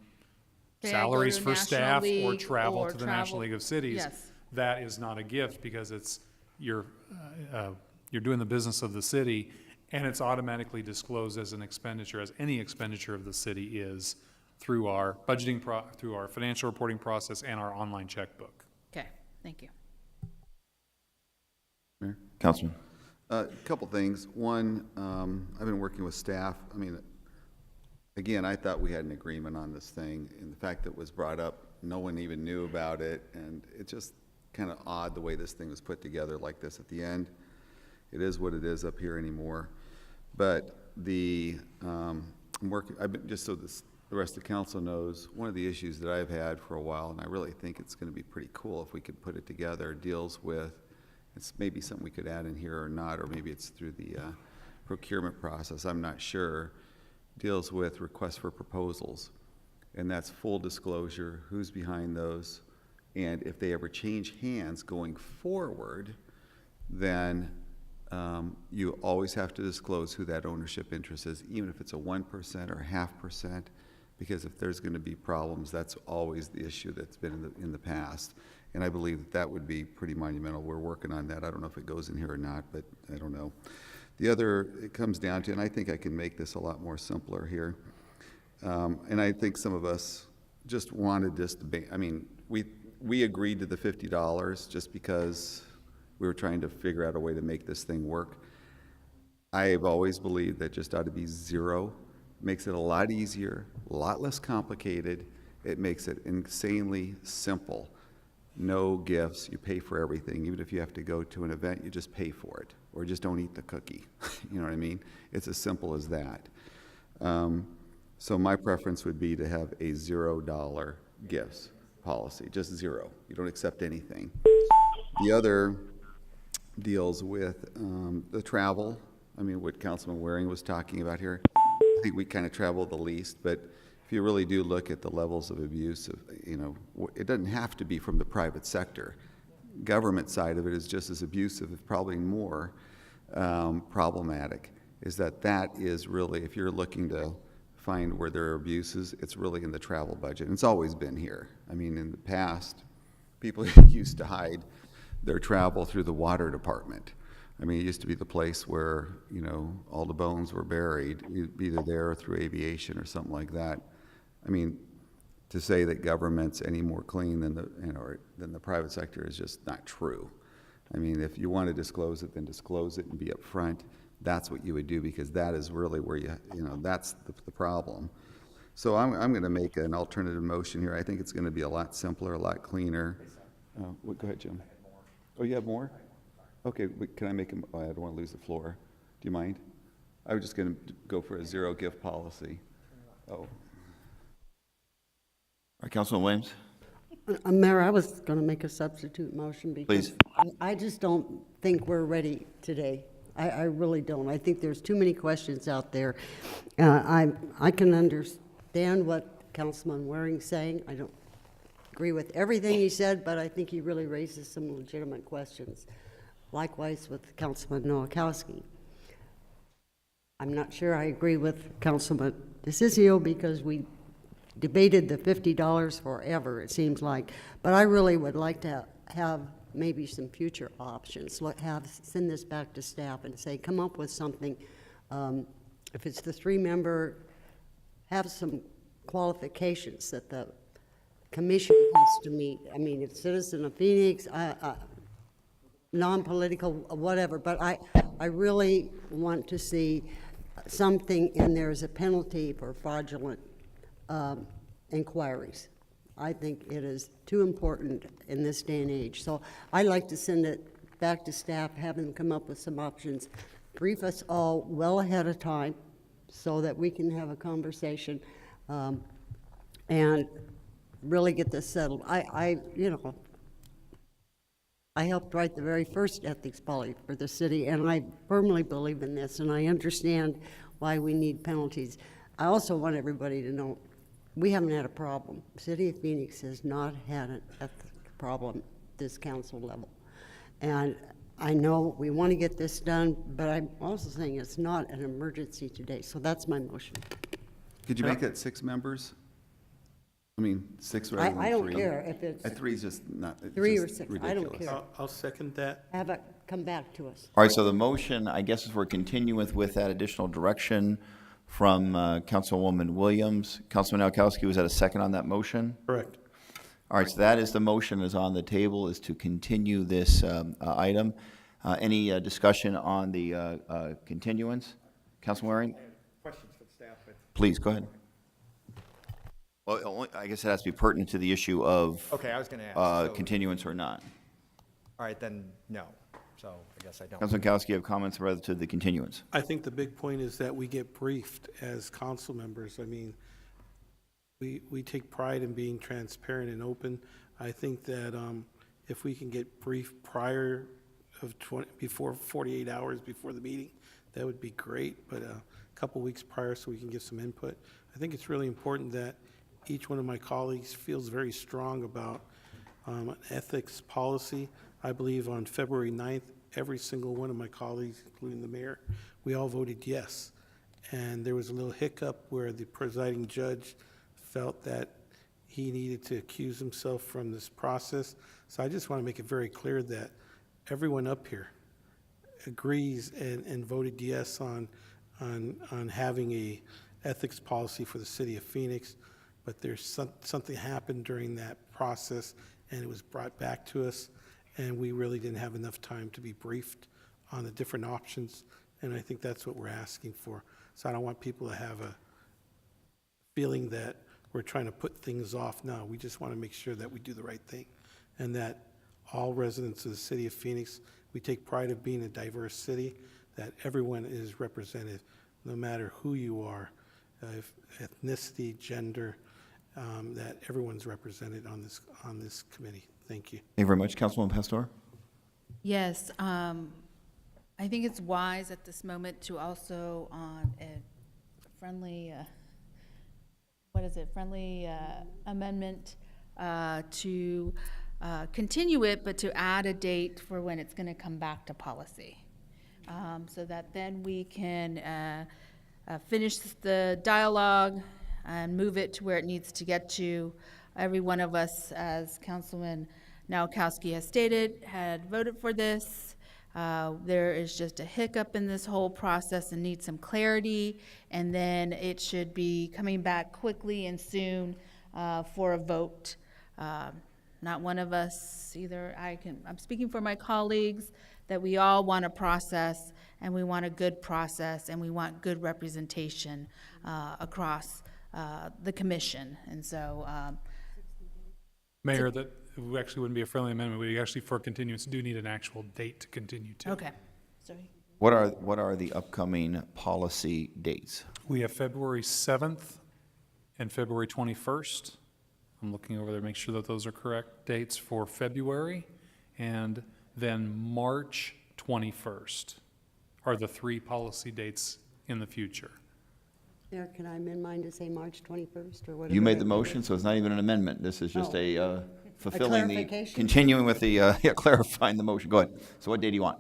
H: Say I go
K: salaries
H: to
K: for
H: National
K: staff or
H: League
K: travel
H: or
K: to the National
H: travel-
K: League of Cities,
H: Yes.
K: that is not a gift because you're doing the business of the city, and it's automatically disclosed as an expenditure, as any expenditure of the city is, through our budgeting, through our financial reporting process and our online checkbook.
H: Okay, thank you.
G: Mayor?
A: Councilman.
G: A couple things. One, I've been working with staff. I mean, again, I thought we had an agreement on this thing, and the fact that it was brought up, no one even knew about it, and it's just kind of odd the way this thing was put together like this at the end. It is what it is up here anymore. But I'm working, I've been, just so the rest of the council knows, one of the issues that I've had for a while, and I really think it's going to be pretty cool if we could put it together, deals with, it's maybe something we could add in here or not, or maybe it's through the procurement process, I'm not sure, deals with requests for proposals. And that's full disclosure, who's behind those, and if they ever change hands going forward, then you always have to disclose who that ownership interest is, even if it's a 1% or 0.5%, because if there's going to be problems, that's always the issue that's been in the past. And I believe that would be pretty monumental. We're working on that. I don't know if it goes in here or not, but I don't know. The other, it comes down to, and I think I can make this a lot more simpler here, and I think some of us just wanted this to I mean, we agreed to the $50 just because we were trying to figure out a way to make this thing work. I've always believed that just ought to be 0. Makes it a lot easier, a lot less complicated. It makes it insanely simple. No gifts, you pay for everything. Even if you have to go to an event, you just pay for it, or just don't eat the cookie. You know what I mean? It's as simple as that. So my preference would be to have a $0 gifts policy, just 0. You don't accept anything. The other deals with the travel. I mean, what Councilman Waring was talking about here. I think we kind of travel the least, but if you really do look at the levels of abuse, it doesn't have to be from the private sector. government side of it is just as abusive, if probably more problematic, is that is really, if you're looking to find where there are abuses, it's really in the travel budget. And it's always been here. I mean, in the past, people used to hide their travel through the water department. I mean, it used to be the place where, you know, all the bones were buried, either there or through aviation or something like that. I mean, to say that government's any more clean than the private sector is just not true. I mean, if you want to disclose it, then disclose it and be upfront. That's what you would do, because that is really where that's the problem. So I'm going to make an alternative motion here. I think it's going to be a lot simpler, a lot cleaner. Go ahead, Jim. Oh, you have more? Okay, but can I make I don't want to lose the floor. Do you mind? I was just going to go for a zero gift policy. Oh.
A: All right, Councilman Williams?
C: Mayor, I was going to make a substitute motion because
A: Please.
C: I just don't think we're ready today. I really don't. I think there's too many questions out there. I can understand what Councilman Waring's saying. I don't agree with everything he said, but I think he really raises some legitimate questions. Likewise with Councilman Nowakowski. I'm not sure I agree with Councilman DeCiccio because we debated the $50 forever, it seems like. But I really would like to have maybe some future options. Send this back to staff and say, come up with something. If it's the 3-member, have some qualifications that the commission has to meet. I mean, if Citizen of Phoenix, non-political, whatever, but I really want to see something in there as a penalty for fraudulent inquiries. I think it is too important in this day and age. So I'd like to send it back to staff, have them come up with some options, brief us all well ahead of time so that we can have a conversation and really get this settled. I helped write the very first ethics policy for the city, and I firmly believe in this, and I understand why we need penalties. I also want everybody to know we haven't had a problem. City of Phoenix has not had an ethics problem at this council level. And I know we want to get this done, but I'm also saying it's not an emergency today. So that's my motion.
G: Could you make it 6 members? I mean, 6 rather than 3?
C: I don't care if it's
G: 3 is just not. It's
C: 3 or
G: just
C: 6. I don't
G: ridiculous.
C: care.
F: I'll second that.
C: Have it come back to us.
A: All right, so the motion, I guess, is we're continuing with that additional direction from Councilwoman Williams. Councilman Nowakowski, was that a second on that motion?
F: Correct.
A: All right, so that is the motion is on the table, is to continue this item. Any discussion on the continuance? Councilman Waring?
E: Questions for the staff?
A: Please, go ahead. Well, I guess it has to be pertinent to the issue of
E: Okay, I was going to ask. So-
A: continuance or not.
E: All right, then, no. So I guess I don't.
A: Councilman Nowakowski, you have comments relative to the continuance?
F: I think the big point is that we get briefed as council members. I mean, we take pride in being transparent and open. I think that if we can get briefed prior of before 48 hours before the meeting, that would be great, but a couple weeks prior so we can give some input. I think it's really important that each one of my colleagues feels very strong about an ethics policy. I believe on February 9th, every single one of my colleagues, including the mayor, we all voted yes. And there was a little hiccup where the presiding judge felt that he needed to accuse himself from this process. So I just want to make it very clear that everyone up here agrees and voted yes on having a ethics policy for the city of Phoenix. But there's something happened during that process, and it was brought back to us, and we really didn't have enough time to be briefed on the different options, and I think that's what we're asking for. So I don't want people to have a feeling that we're trying to put things off. No, we just want to make sure that we do the right thing, and that all residents of the city of Phoenix, we take pride of being a diverse city, that everyone is represented, no matter who you are, ethnicity, gender, that everyone's represented on this committee. Thank you.
A: Thank you very much. Councilwoman Pastor?
H: Yes, I think it's wise at this moment to also on a friendly, friendly amendment to continue it, but to add a date for when it's going to come back to policy. So that then we can finish the dialogue and move it to where it needs to get to. Every one of us, as Councilman Nowakowski has stated, had voted for this. There is just a hiccup in this whole process and needs some clarity, and then it should be coming back quickly and soon for a vote. Not one of us, either I'm speaking for my colleagues, that we all want a process, and we want a good process, and we want good representation across the commission. And so,
K: Mayor, that actually wouldn't be a friendly amendment. We actually, for continuance, do need an actual date to continue to.
H: okay, sorry.
A: What are the upcoming policy dates?
K: We have February 7th and February 21st. I'm looking over there to make sure that those are correct dates for February. And then March 21st are the 3 policy dates in the future.
C: Mayor, can I amend mine to say March 21st or whatever?
A: You made the motion, so it's not even an amendment. This is just a fulfilling the,
C: clarification?
A: continuing with the, clarifying the motion. Go ahead. So what day do you want?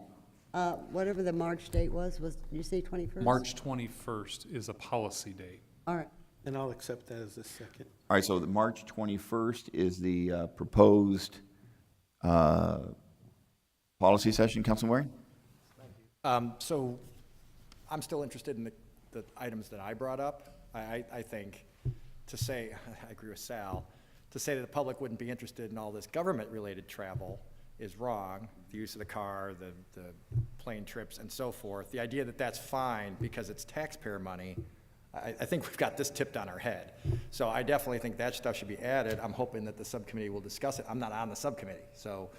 C: Whatever the March date was, did you say 21st?
K: March 21st is a policy date.
C: All right.
F: And I'll accept that as the second.
A: All right, so the March 21st is the proposed policy session. Councilman Waring?
E: So I'm still interested in the items that I brought up. I think to say, I agree with Sal, to say that the public wouldn't be interested in all this government-related travel is wrong. The use of the car, the plane trips, and so forth. The idea that that's fine because it's taxpayer money, I think we've got this tipped on our head. So I definitely think that stuff should be added. I'm hoping that the subcommittee will discuss it. I'm not on the subcommittee, so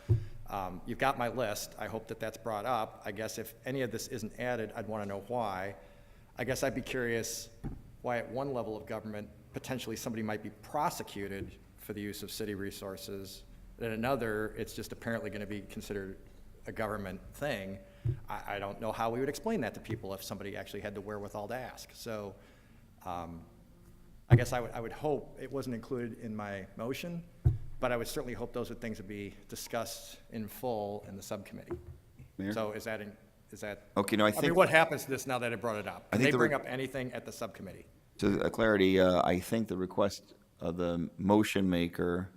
E: you've got my list. I hope that that's brought up. I guess if any of this isn't added, I'd want to know why. I guess I'd be curious why at one level of government, potentially somebody might be prosecuted for the use of city resources. At another, it's just apparently going to be considered a government thing. I don't know how we would explain that to people if somebody actually had the wherewithal to ask. So I guess I would hope it wasn't included in my motion, but I would certainly hope those are things that be discussed in full in the subcommittee.
G: Mayor?
E: So is that
A: Okay, no, I
E: I mean,
A: think,
E: what happens to this now that I brought it up?
A: I
E: Can
A: think
E: they
A: the
E: bring up anything at the subcommittee?
A: to clarity, I think the request of the motion maker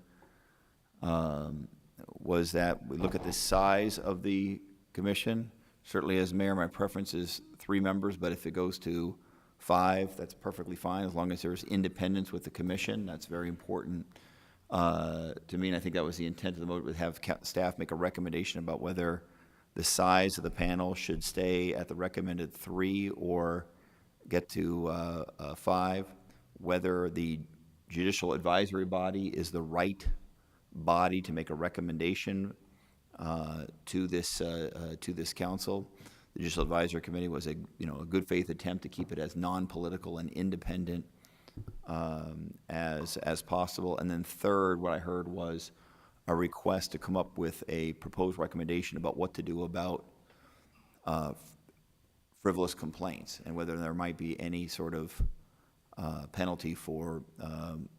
A: was that we look at the size of the commission. Certainly as mayor, my preference is 3 members, but if it goes to 5, that's perfectly fine, as long as there's independence with the commission. That's very important to me, and I think that was the intent of the motion, would have staff make a recommendation about whether the size of the panel should stay at the recommended 3 or get to 5, whether the judicial advisory body is the right body to make a recommendation to this council. The Judicial Advisory Committee was a good faith attempt to keep it as non-political and independent as possible. And then third, what I heard was a request to come up with a proposed recommendation about what to do about frivolous complaints and whether there might be any sort of penalty for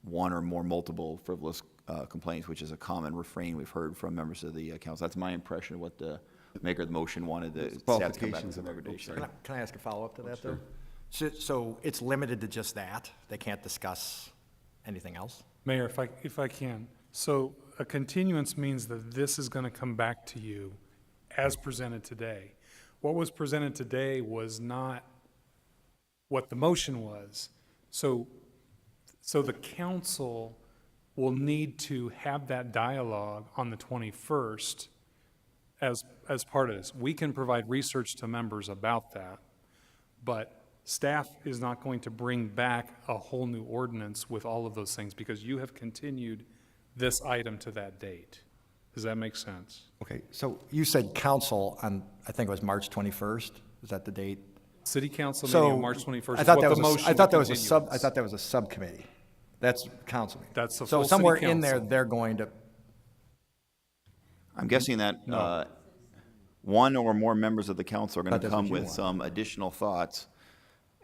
A: one or more multiple frivolous complaints, which is a common refrain we've heard from members of the council. That's my impression of what the maker of the motion wanted the staff to come back with a recommendation.
E: Can I ask a follow-up to that, though? So it's limited to just that? They can't discuss anything else?
K: Mayor, if I can. So a continuance means that this is going to come back to you as presented today. What was presented today was not what the motion was. So the council will need to have that dialogue on the 21st as part of this. We can provide research to members about that, but staff is not going to bring back a whole new ordinance with all of those things because you have continued this item to that date. Does that make sense?
E: Okay, so you said council on, I think it was March 21st? Is that the date?
K: City council meeting on March 21st
E: I
K: is
E: thought
K: what
E: that
K: the
E: was
K: motion
E: I thought that was
K: continuance.
E: I thought that was a subcommittee. That's council meeting.
K: That's the
E: So
K: full city
E: somewhere in there,
K: council.
E: they're going to,
A: I'm guessing that one or more members of the council are going
E: Thought
A: to
E: that's what
A: come
E: you
A: with
E: want.
A: some additional thoughts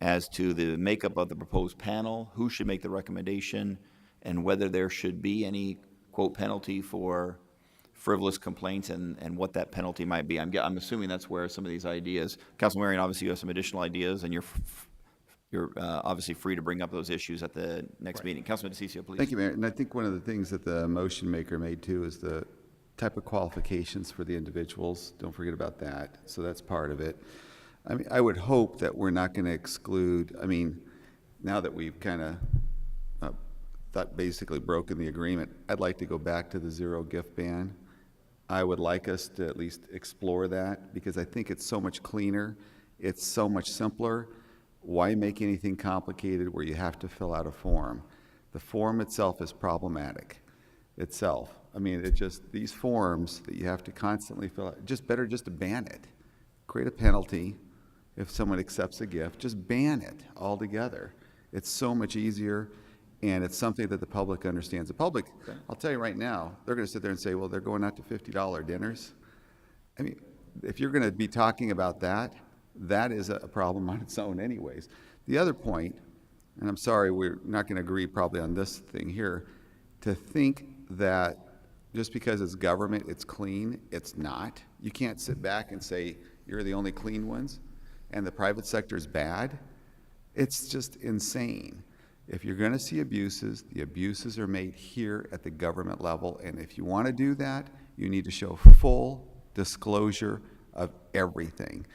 A: as to the makeup of the proposed panel, who should make the recommendation, and whether there should be any, quote, penalty for frivolous complaints and what that penalty might be. I'm assuming that's where some of these ideas, Councilman Marion, obviously you have some additional ideas, and you're obviously free to bring up those issues at the next meeting. Councilman DeCiccio, please.
G: Thank you, Mayor. And I think one of the things that the motion maker made too is the type of qualifications for the individuals. Don't forget about that. So that's part of it. I mean, I would hope that we're not going to exclude, I mean, now that we've kind of thought basically broken the agreement, I'd like to go back to the zero gift ban. I would like us to at least explore that because I think it's so much cleaner. It's so much simpler. Why make anything complicated where you have to fill out a form? The form itself is problematic itself. I mean, it just, these forms that you have to constantly fill out, just better just to ban it. Create a penalty if someone accepts a gift, just ban it altogether. It's so much easier, and it's something that the public understands. The public, I'll tell you right now, they're going to sit there and say, well, they're going out to $50 dinners. I mean, if you're going to be talking about that, that is a problem on its own anyways. The other point, and I'm sorry, we're not going to agree probably on this thing here, to think that just because it's government, it's clean, it's not. You can't sit back and say you're the only clean ones and the private sector is bad. It's just insane. If you're going to see abuses, the abuses are made here at the government level, and if you want to do that, you need to show full disclosure of everything.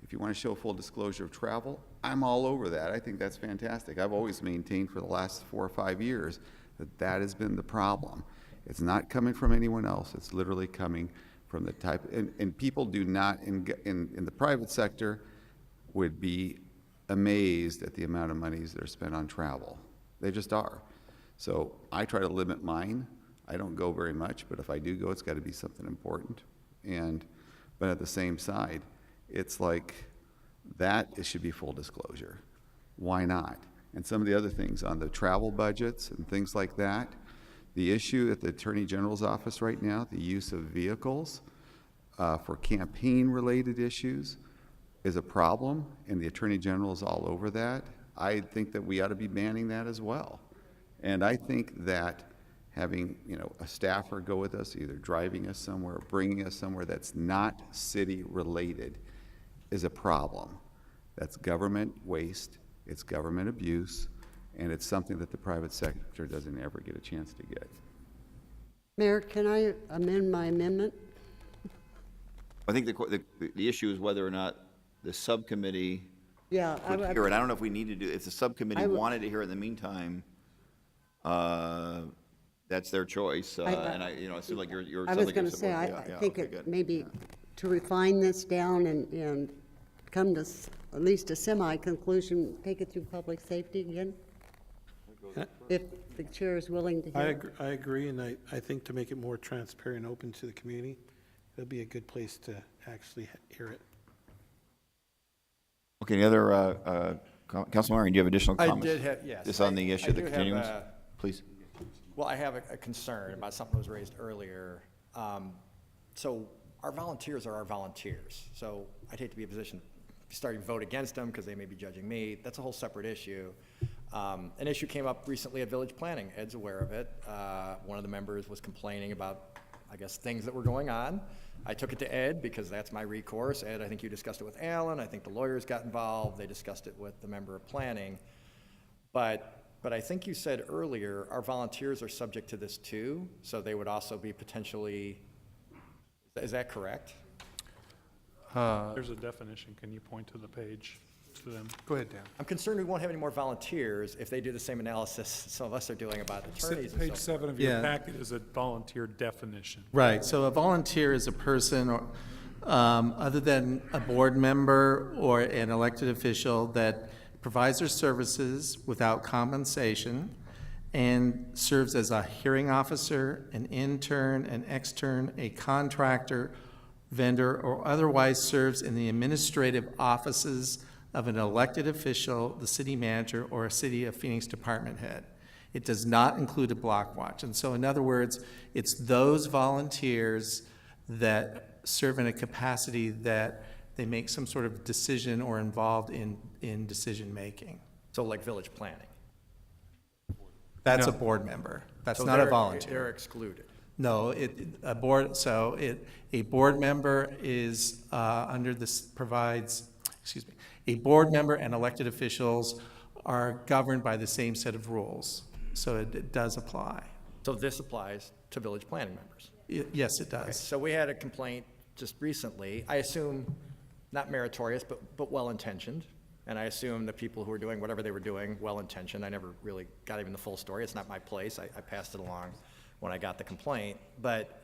G: If you want to show full disclosure of travel, I'm all over that. I think that's fantastic. I've always maintained for the last 4 or 5 years that that has been the problem. It's not coming from anyone else. It's literally coming from the type, and people do not, in the private sector, would be amazed at the amount of monies that are spent on travel. They just are. So I try to limit mine. I don't go very much, but if I do go, it's got to be something important. But at the same side, it's like that, it should be full disclosure. Why not? And some of the other things on the travel budgets and things like that, the issue at the Attorney General's office right now, the use of vehicles for campaign-related issues is a problem, and the Attorney General is all over that. I think that we ought to be banning that as well. And I think that having, a staffer go with us, either driving us somewhere or bringing us somewhere that's not city-related is a problem. That's government waste, it's government abuse, and it's something that the private sector doesn't ever get a chance to get.
C: Mayor, can I amend my amendment?
A: I think the issue is whether or not the subcommittee
C: Yeah.
A: would hear it. I don't know if we need to do, if the subcommittee wanted to hear it in the meantime, that's their choice. And it seems like you're.
C: I was going to say, I think it maybe to refine this down and come to at least a semi-conclusion, take it through public safety again? If the chair is willing to hear.
F: I agree, and I think to make it more transparent and open to the community, it'll be a good place to actually hear it.
A: Okay, any other, Councilman Marion, do you have additional comments?
E: I did have, yes.
A: Just on the issue of the
E: I do
A: continuance?
E: have,
A: Please.
E: Well, I have a concern about something that was raised earlier. So our volunteers are our volunteers. So I'd hate to be in a position starting to vote against them because they may be judging me. That's a whole separate issue. An issue came up recently at Village Planning. Ed's aware of it. One of the members was complaining about, I guess, things that were going on. I took it to Ed because that's my recourse. Ed, I think you discussed it with Alan. I think the lawyers got involved. They discussed it with the member of planning. But I think you said earlier, our volunteers are subject to this too, so they would also be potentially, is that correct?
K: There's a definition. Can you point to the page to them? Go ahead, Dan.
E: I'm concerned we won't have any more volunteers if they do the same analysis some of us are doing about attorneys and
K: Page
E: so
K: 7 of your
O: Yeah.
K: packet is a volunteer definition.
O: Right, so a volunteer is a person or, other than a board member or an elected official that provides their services without compensation and serves as a hearing officer, an intern, an extern, a contractor, vendor, or otherwise serves in the administrative offices of an elected official, the city manager, or a City of Phoenix department head. It does not include a block watch. And so in other words, it's those volunteers that serve in a capacity that they make some sort of decision or involved in decision-making.
E: So like village planning.
O: That's a
K: No.
O: board member. That's
E: So
O: not a
E: they're
O: volunteer.
E: They're excluded.
O: No, a board member is, under this provides, excuse me, a board member and elected officials are governed by the same set of rules, so it does apply.
E: So this applies to village planning members.
O: Yes, it
E: Okay,
O: does.
E: so we had a complaint just recently, I assume not meritorious, but well-intentioned. And I assume the people who were doing whatever they were doing, well-intentioned. I never really got even the full story. It's not my place. I passed it along when I got the complaint. But,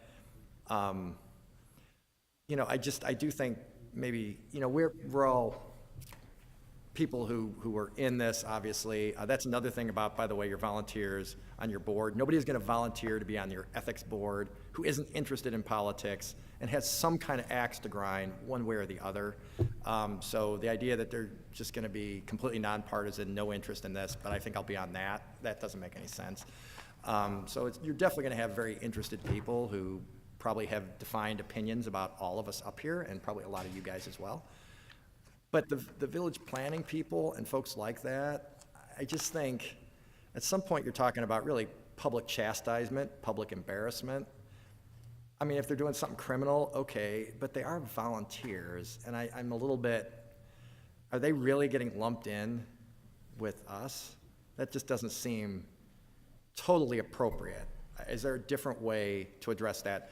E: you know, I do think maybe, you know, we're all people who are in this, obviously. That's another thing about, by the way, your volunteers on your board. Nobody is going to volunteer to be on your ethics board who isn't interested in politics and has some kind of axe to grind one way or the other. So the idea that they're just going to be completely nonpartisan, no interest in this, but I think I'll be on that doesn't make any sense. So you're definitely going to have very interested people who probably have defined opinions about all of us up here and probably a lot of you guys as well. But the village planning people and folks like that, I just think at some point you're talking about really public chastisement, public embarrassment. I mean, if they're doing something criminal, okay, but they are volunteers, and I'm a little bit, are they really getting lumped in with us? That just doesn't seem totally appropriate. Is there a different way to address that?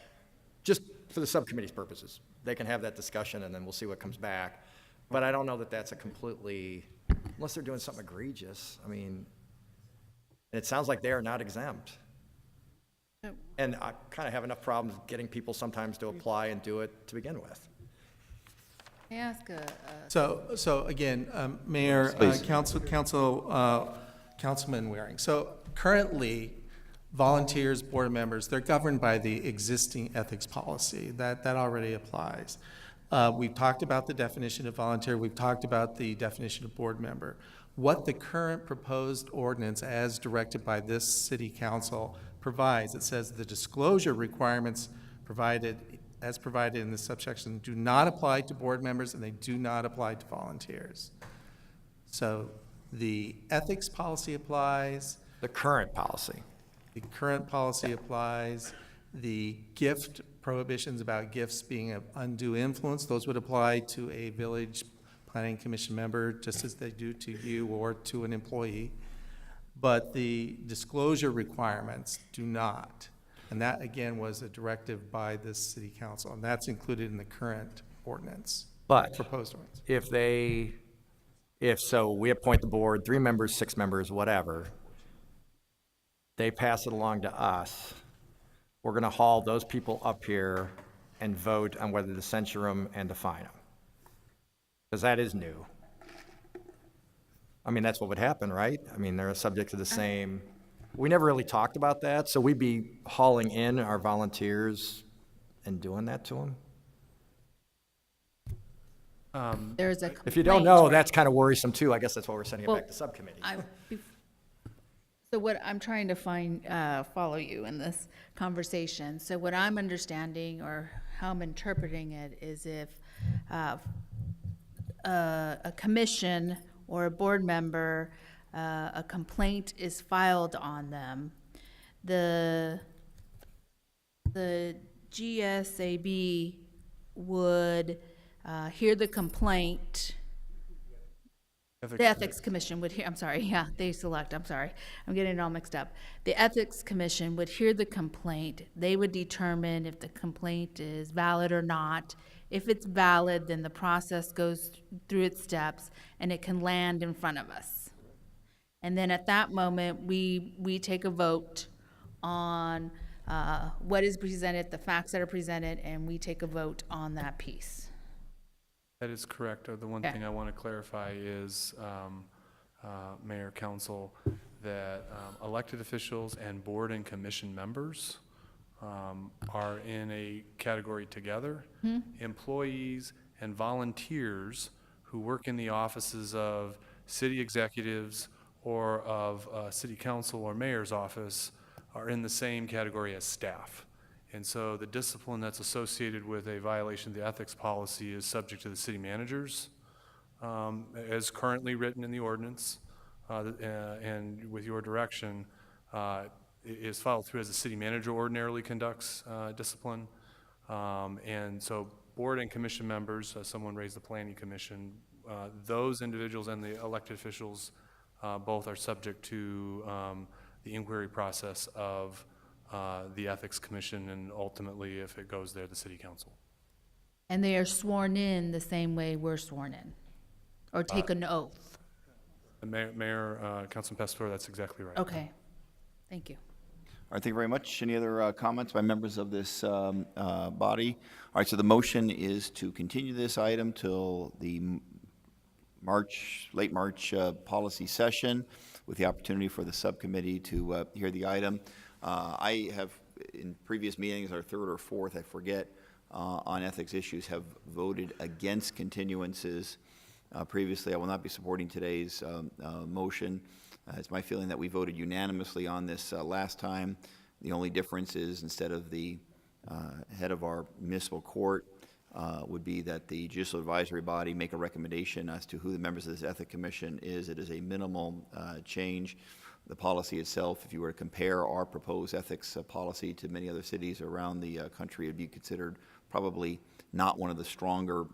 E: Just for the subcommittee's purposes. They can have that discussion, and then we'll see what comes back. But I don't know that that's a completely, unless they're doing something egregious. I mean, and it sounds like they are not exempt. And I kind of have enough problems getting people sometimes to apply and do it to begin with.
H: May I ask
O: So again, Mayor,
A: Please.
O: Councilman Waring. So currently, volunteers, board members, they're governed by the existing ethics policy. That already applies. We've talked about the definition of volunteer. We've talked about the definition of board member. What the current proposed ordinance, as directed by this city council, provides, it says the disclosure requirements as provided in this subsection do not apply to board members and they do not apply to volunteers. So the ethics policy applies.
E: The current policy.
O: The current policy applies. The gift prohibitions about gifts being of undue influence, those would apply to a village planning commission member just as they do to you or to an employee. But the disclosure requirements do not. And that, again, was a directive by this city council, and that's included in the current ordinance.
E: But
O: proposed ordinance.
E: if so, we appoint the board, 3 members, 6 members, whatever. They pass it along to us. We're going to haul those people up here and vote on whether to censure them and to fine them. Because that is new. I mean, that's what would happen, right? I mean, they're subject to the same. We never really talked about that, so we'd be hauling in our volunteers and doing that to them?
H: There's a
E: If you don't know, that's kind of worrisome too. I guess that's why we're sending it
H: Well,
E: back to subcommittee.
H: So what I'm trying to follow you in this conversation. So what I'm understanding or how I'm interpreting it is if a commission or a board member, a complaint is filed on them, the GSAB would hear the complaint. The Ethics Commission would hear, I'm sorry, yeah, they select, I'm sorry. I'm getting it all mixed up. The Ethics Commission would hear the complaint. They would determine if the complaint is valid or not. If it's valid, then the process goes through its steps and it can land in front of us. And then at that moment, we take a vote on what is presented, the facts that are presented, and we take a vote on that piece.
K: That is correct. The one
H: Okay.
K: thing I want to clarify is, Mayor, Council, that elected officials and board and commission members are in a category together. Employees and volunteers who work in the offices of city executives or of city council or mayor's office are in the same category as staff. And so the discipline that's associated with a violation of the ethics policy is subject to the city managers, as currently written in the ordinance, and with your direction,
M: is followed through as the city manager ordinarily conducts discipline. And so board and commission members, someone raised the planning commission, those individuals and the elected officials both are subject to the inquiry process of the ethics commission, and ultimately, if it goes there, the city council.
H: And they are sworn in the same way we're sworn in, or take an oath?
M: Mayor, Councilman Pastor, that's exactly right.
H: Okay, thank you.
A: All right, thank you very much. Any other comments by members of this body? All right, so the motion is to continue this item till the late March policy session with the opportunity for the subcommittee to hear the item. I have, in previous meetings, our third or fourth, I forget, on ethics issues, have voted against continuances. Previously, I will not be supporting today's motion. It's my feeling that we voted unanimously on this last time. The only difference is, instead of the head of our municipal court, would be that the judicial advisory body make a recommendation as to who the members of this ethics commission is. It is a minimal change. The policy itself, if you were to compare our proposed ethics policy to many other cities around the country, it would be considered probably not one of the stronger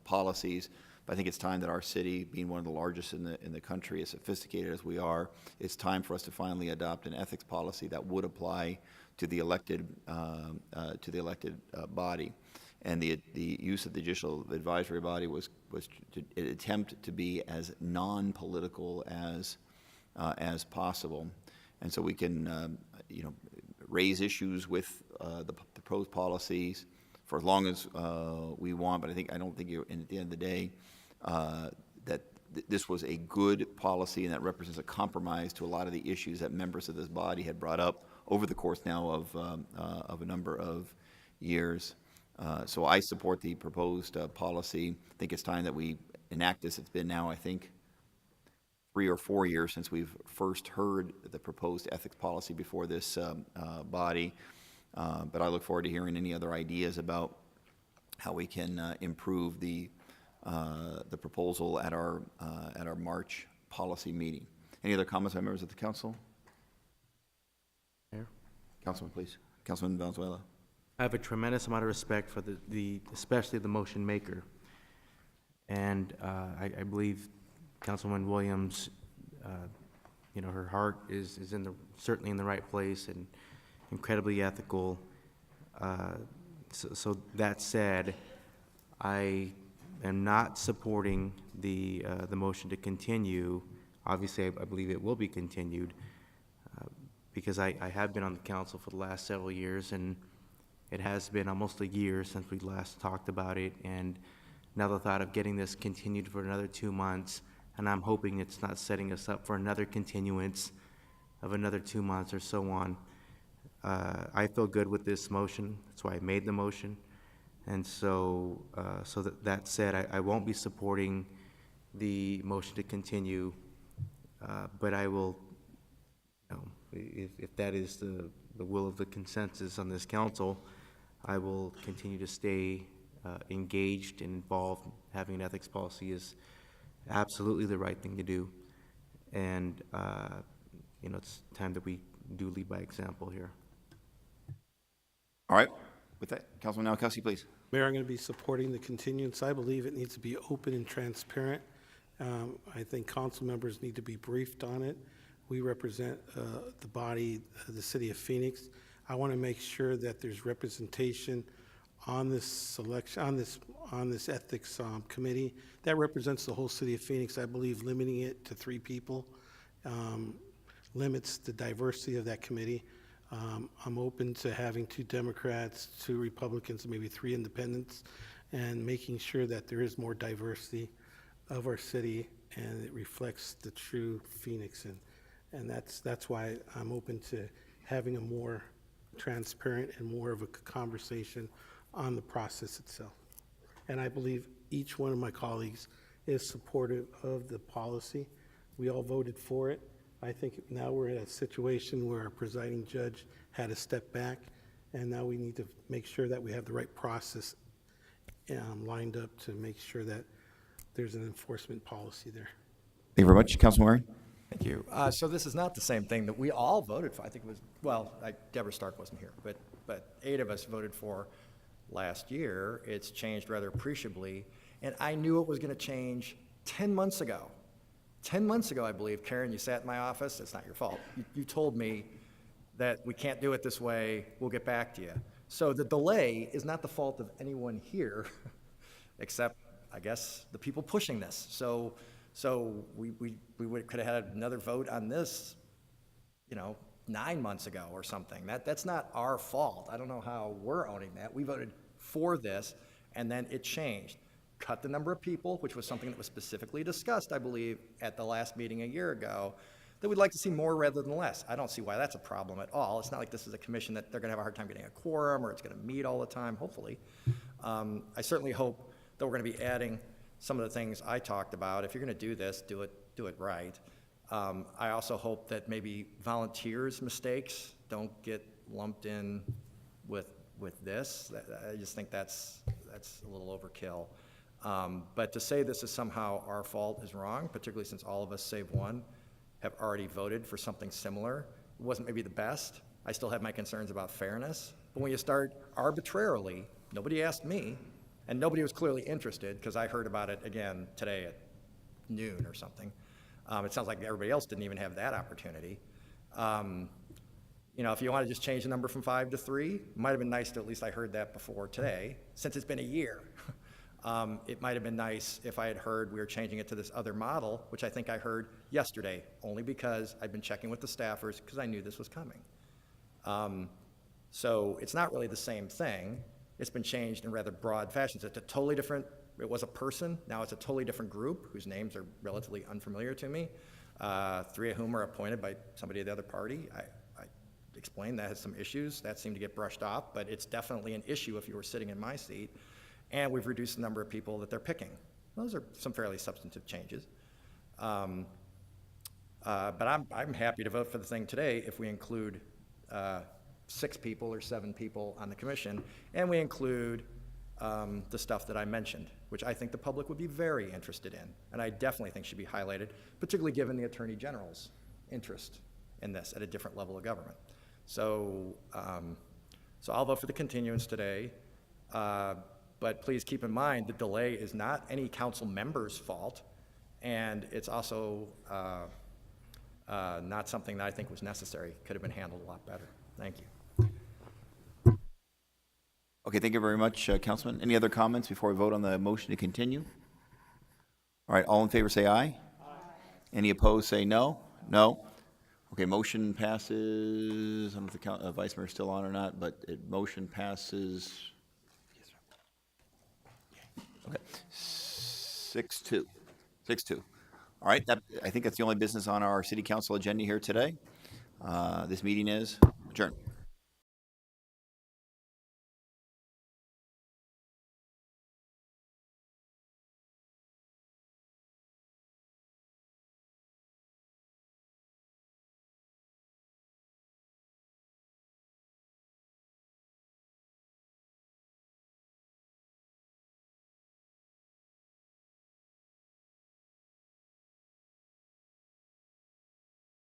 A: policies. But I think it's time that our city, being one of the largest in the country, as sophisticated as we are, it's time for us to finally adopt an ethics policy that would apply to the elected body. And the use of the judicial advisory body was to attempt to be as non-political as possible, and so we can raise issues with the proposed policies for as long as we want. But I don't think at the end of the day that this was a good policy, and that represents a compromise to a lot of the issues that members of this body had brought up over the course now of a number of years. So I support the proposed policy. I think it's time that we enact this. It's been now, I think, 3 or 4 years since we've first heard the proposed ethics policy before this body. But I look forward to hearing any other ideas about how we can improve the proposal at our March policy meeting. Any other comments by members of the council?
I: Mayor?
A: Councilman, please. Councilman Valenzuela.
I: I have a tremendous amount of respect for especially the motion maker. And I believe Councilwoman Williams, her heart is certainly in the right place and incredibly ethical. So that said, I am not supporting the motion to continue. Obviously, I believe it will be continued because I have been on the council for the last several years, and it has been almost a year since we last talked about it, and now the thought of getting this continued for another 2 months, and I'm hoping it's not setting us up for another continuance of another 2 months or so on. I feel good with this motion. That's why I made the motion. And so that said, I won't be supporting the motion to continue, but I will, if that is the will of the consensus on this council, I will continue to stay engaged and involved. Having an ethics policy is absolutely the right thing to do. And, it's time that we do lead by example here.
A: All right. With that, Councilman Nowakowski, please.
F: Mayor, I'm going to be supporting the continuance. I believe it needs to be open and transparent. I think council members need to be briefed on it. We represent the body, the city of Phoenix. I want to make sure that there's representation on this selection, on this ethics committee that represents the whole city of Phoenix. I believe limiting it to 3 people limits the diversity of that committee. I'm open to having 2 Democrats, 2 Republicans, maybe 3 independents, and making sure that there is more diversity of our city and it reflects the true Phoenix. And that's why I'm open to having a more transparent and more of a conversation on the process itself. And I believe each one of my colleagues is supportive of the policy. We all voted for it. I think now we're in a situation where our presiding judge had to step back, and now we need to make sure that we have the right process lined up to make sure that there's an enforcement policy there.
A: Thank you very much. Councilman Waring?
E: Thank you. So this is not the same thing that we all voted for. I think it was, well, Deborah Stark wasn't here, but 8 of us voted for last year. It's changed rather appreciably, and I knew it was going to change 10 months ago. 10 months ago, I believe, Karen, you sat in my office. It's not your fault. You told me that we can't do it this way. We'll get back to you. So the delay is not the fault of anyone here, except, I guess, the people pushing this. So we could have had another vote on this, 9 months ago or something. That's not our fault. I don't know how we're owning that. We voted for this, and then it changed. Cut the number of people, which was something that was specifically discussed, I believe, at the last meeting a year ago, that we'd like to see more rather than less. I don't see why that's a problem at all. It's not like this is a commission that they're going to have a hard time getting a quorum, or it's going to meet all the time, hopefully. I certainly hope that we're going to be adding some of the things I talked about. If you're going to do this, do it right. I also hope that maybe volunteers' mistakes don't get lumped in with this. I just think that's a little overkill. But to say this is somehow our fault is wrong, particularly since all of us, save one, have already voted for something similar. It wasn't maybe the best. I still have my concerns about fairness. But when you start arbitrarily, nobody asked me, and nobody was clearly interested, because I heard about it again today at noon or something. It sounds like everybody else didn't even have that opportunity. If you want to just change the number from 5 to 3, it might have been nice to, at least I heard that before today, since it's been a year. It might have been nice if I had heard we were changing it to this other model, which I think I heard yesterday, only because I've been checking with the staffers because I knew this was coming. So it's not really the same thing. It's been changed in rather broad fashions. It's a totally different, it was a person, now it's a totally different group whose names are relatively unfamiliar to me, 3 of whom are appointed by somebody of the other party. I explained that has some issues. That seemed to get brushed off, but it's definitely an issue if you were sitting in my seat. And we've reduced the number of people that they're picking. Those are some fairly substantive changes. But I'm happy to vote for the thing today if we include 6 people or 7 people on the commission, and we include the stuff that I mentioned, which I think the public would be very interested in, and I definitely think should be highlighted, particularly given the Attorney General's interest in this at a different level of government. So I'll vote for the continuance today. But please keep in mind, the delay is not any council member's fault, and it's also not something that I think was necessary. Could have been handled a lot better. Thank you.
A: Okay, thank you very much, Councilman. Any other comments before we vote on the motion to continue? All right, all in favor say aye. Aye. Any opposed say no. No. Okay, motion passes. I don't know if the Vice Mayor is still on or not, but motion passes. Okay, 6-2. 6-2. All right, I think that's the only business on our city council agenda here today. This meeting is adjourned.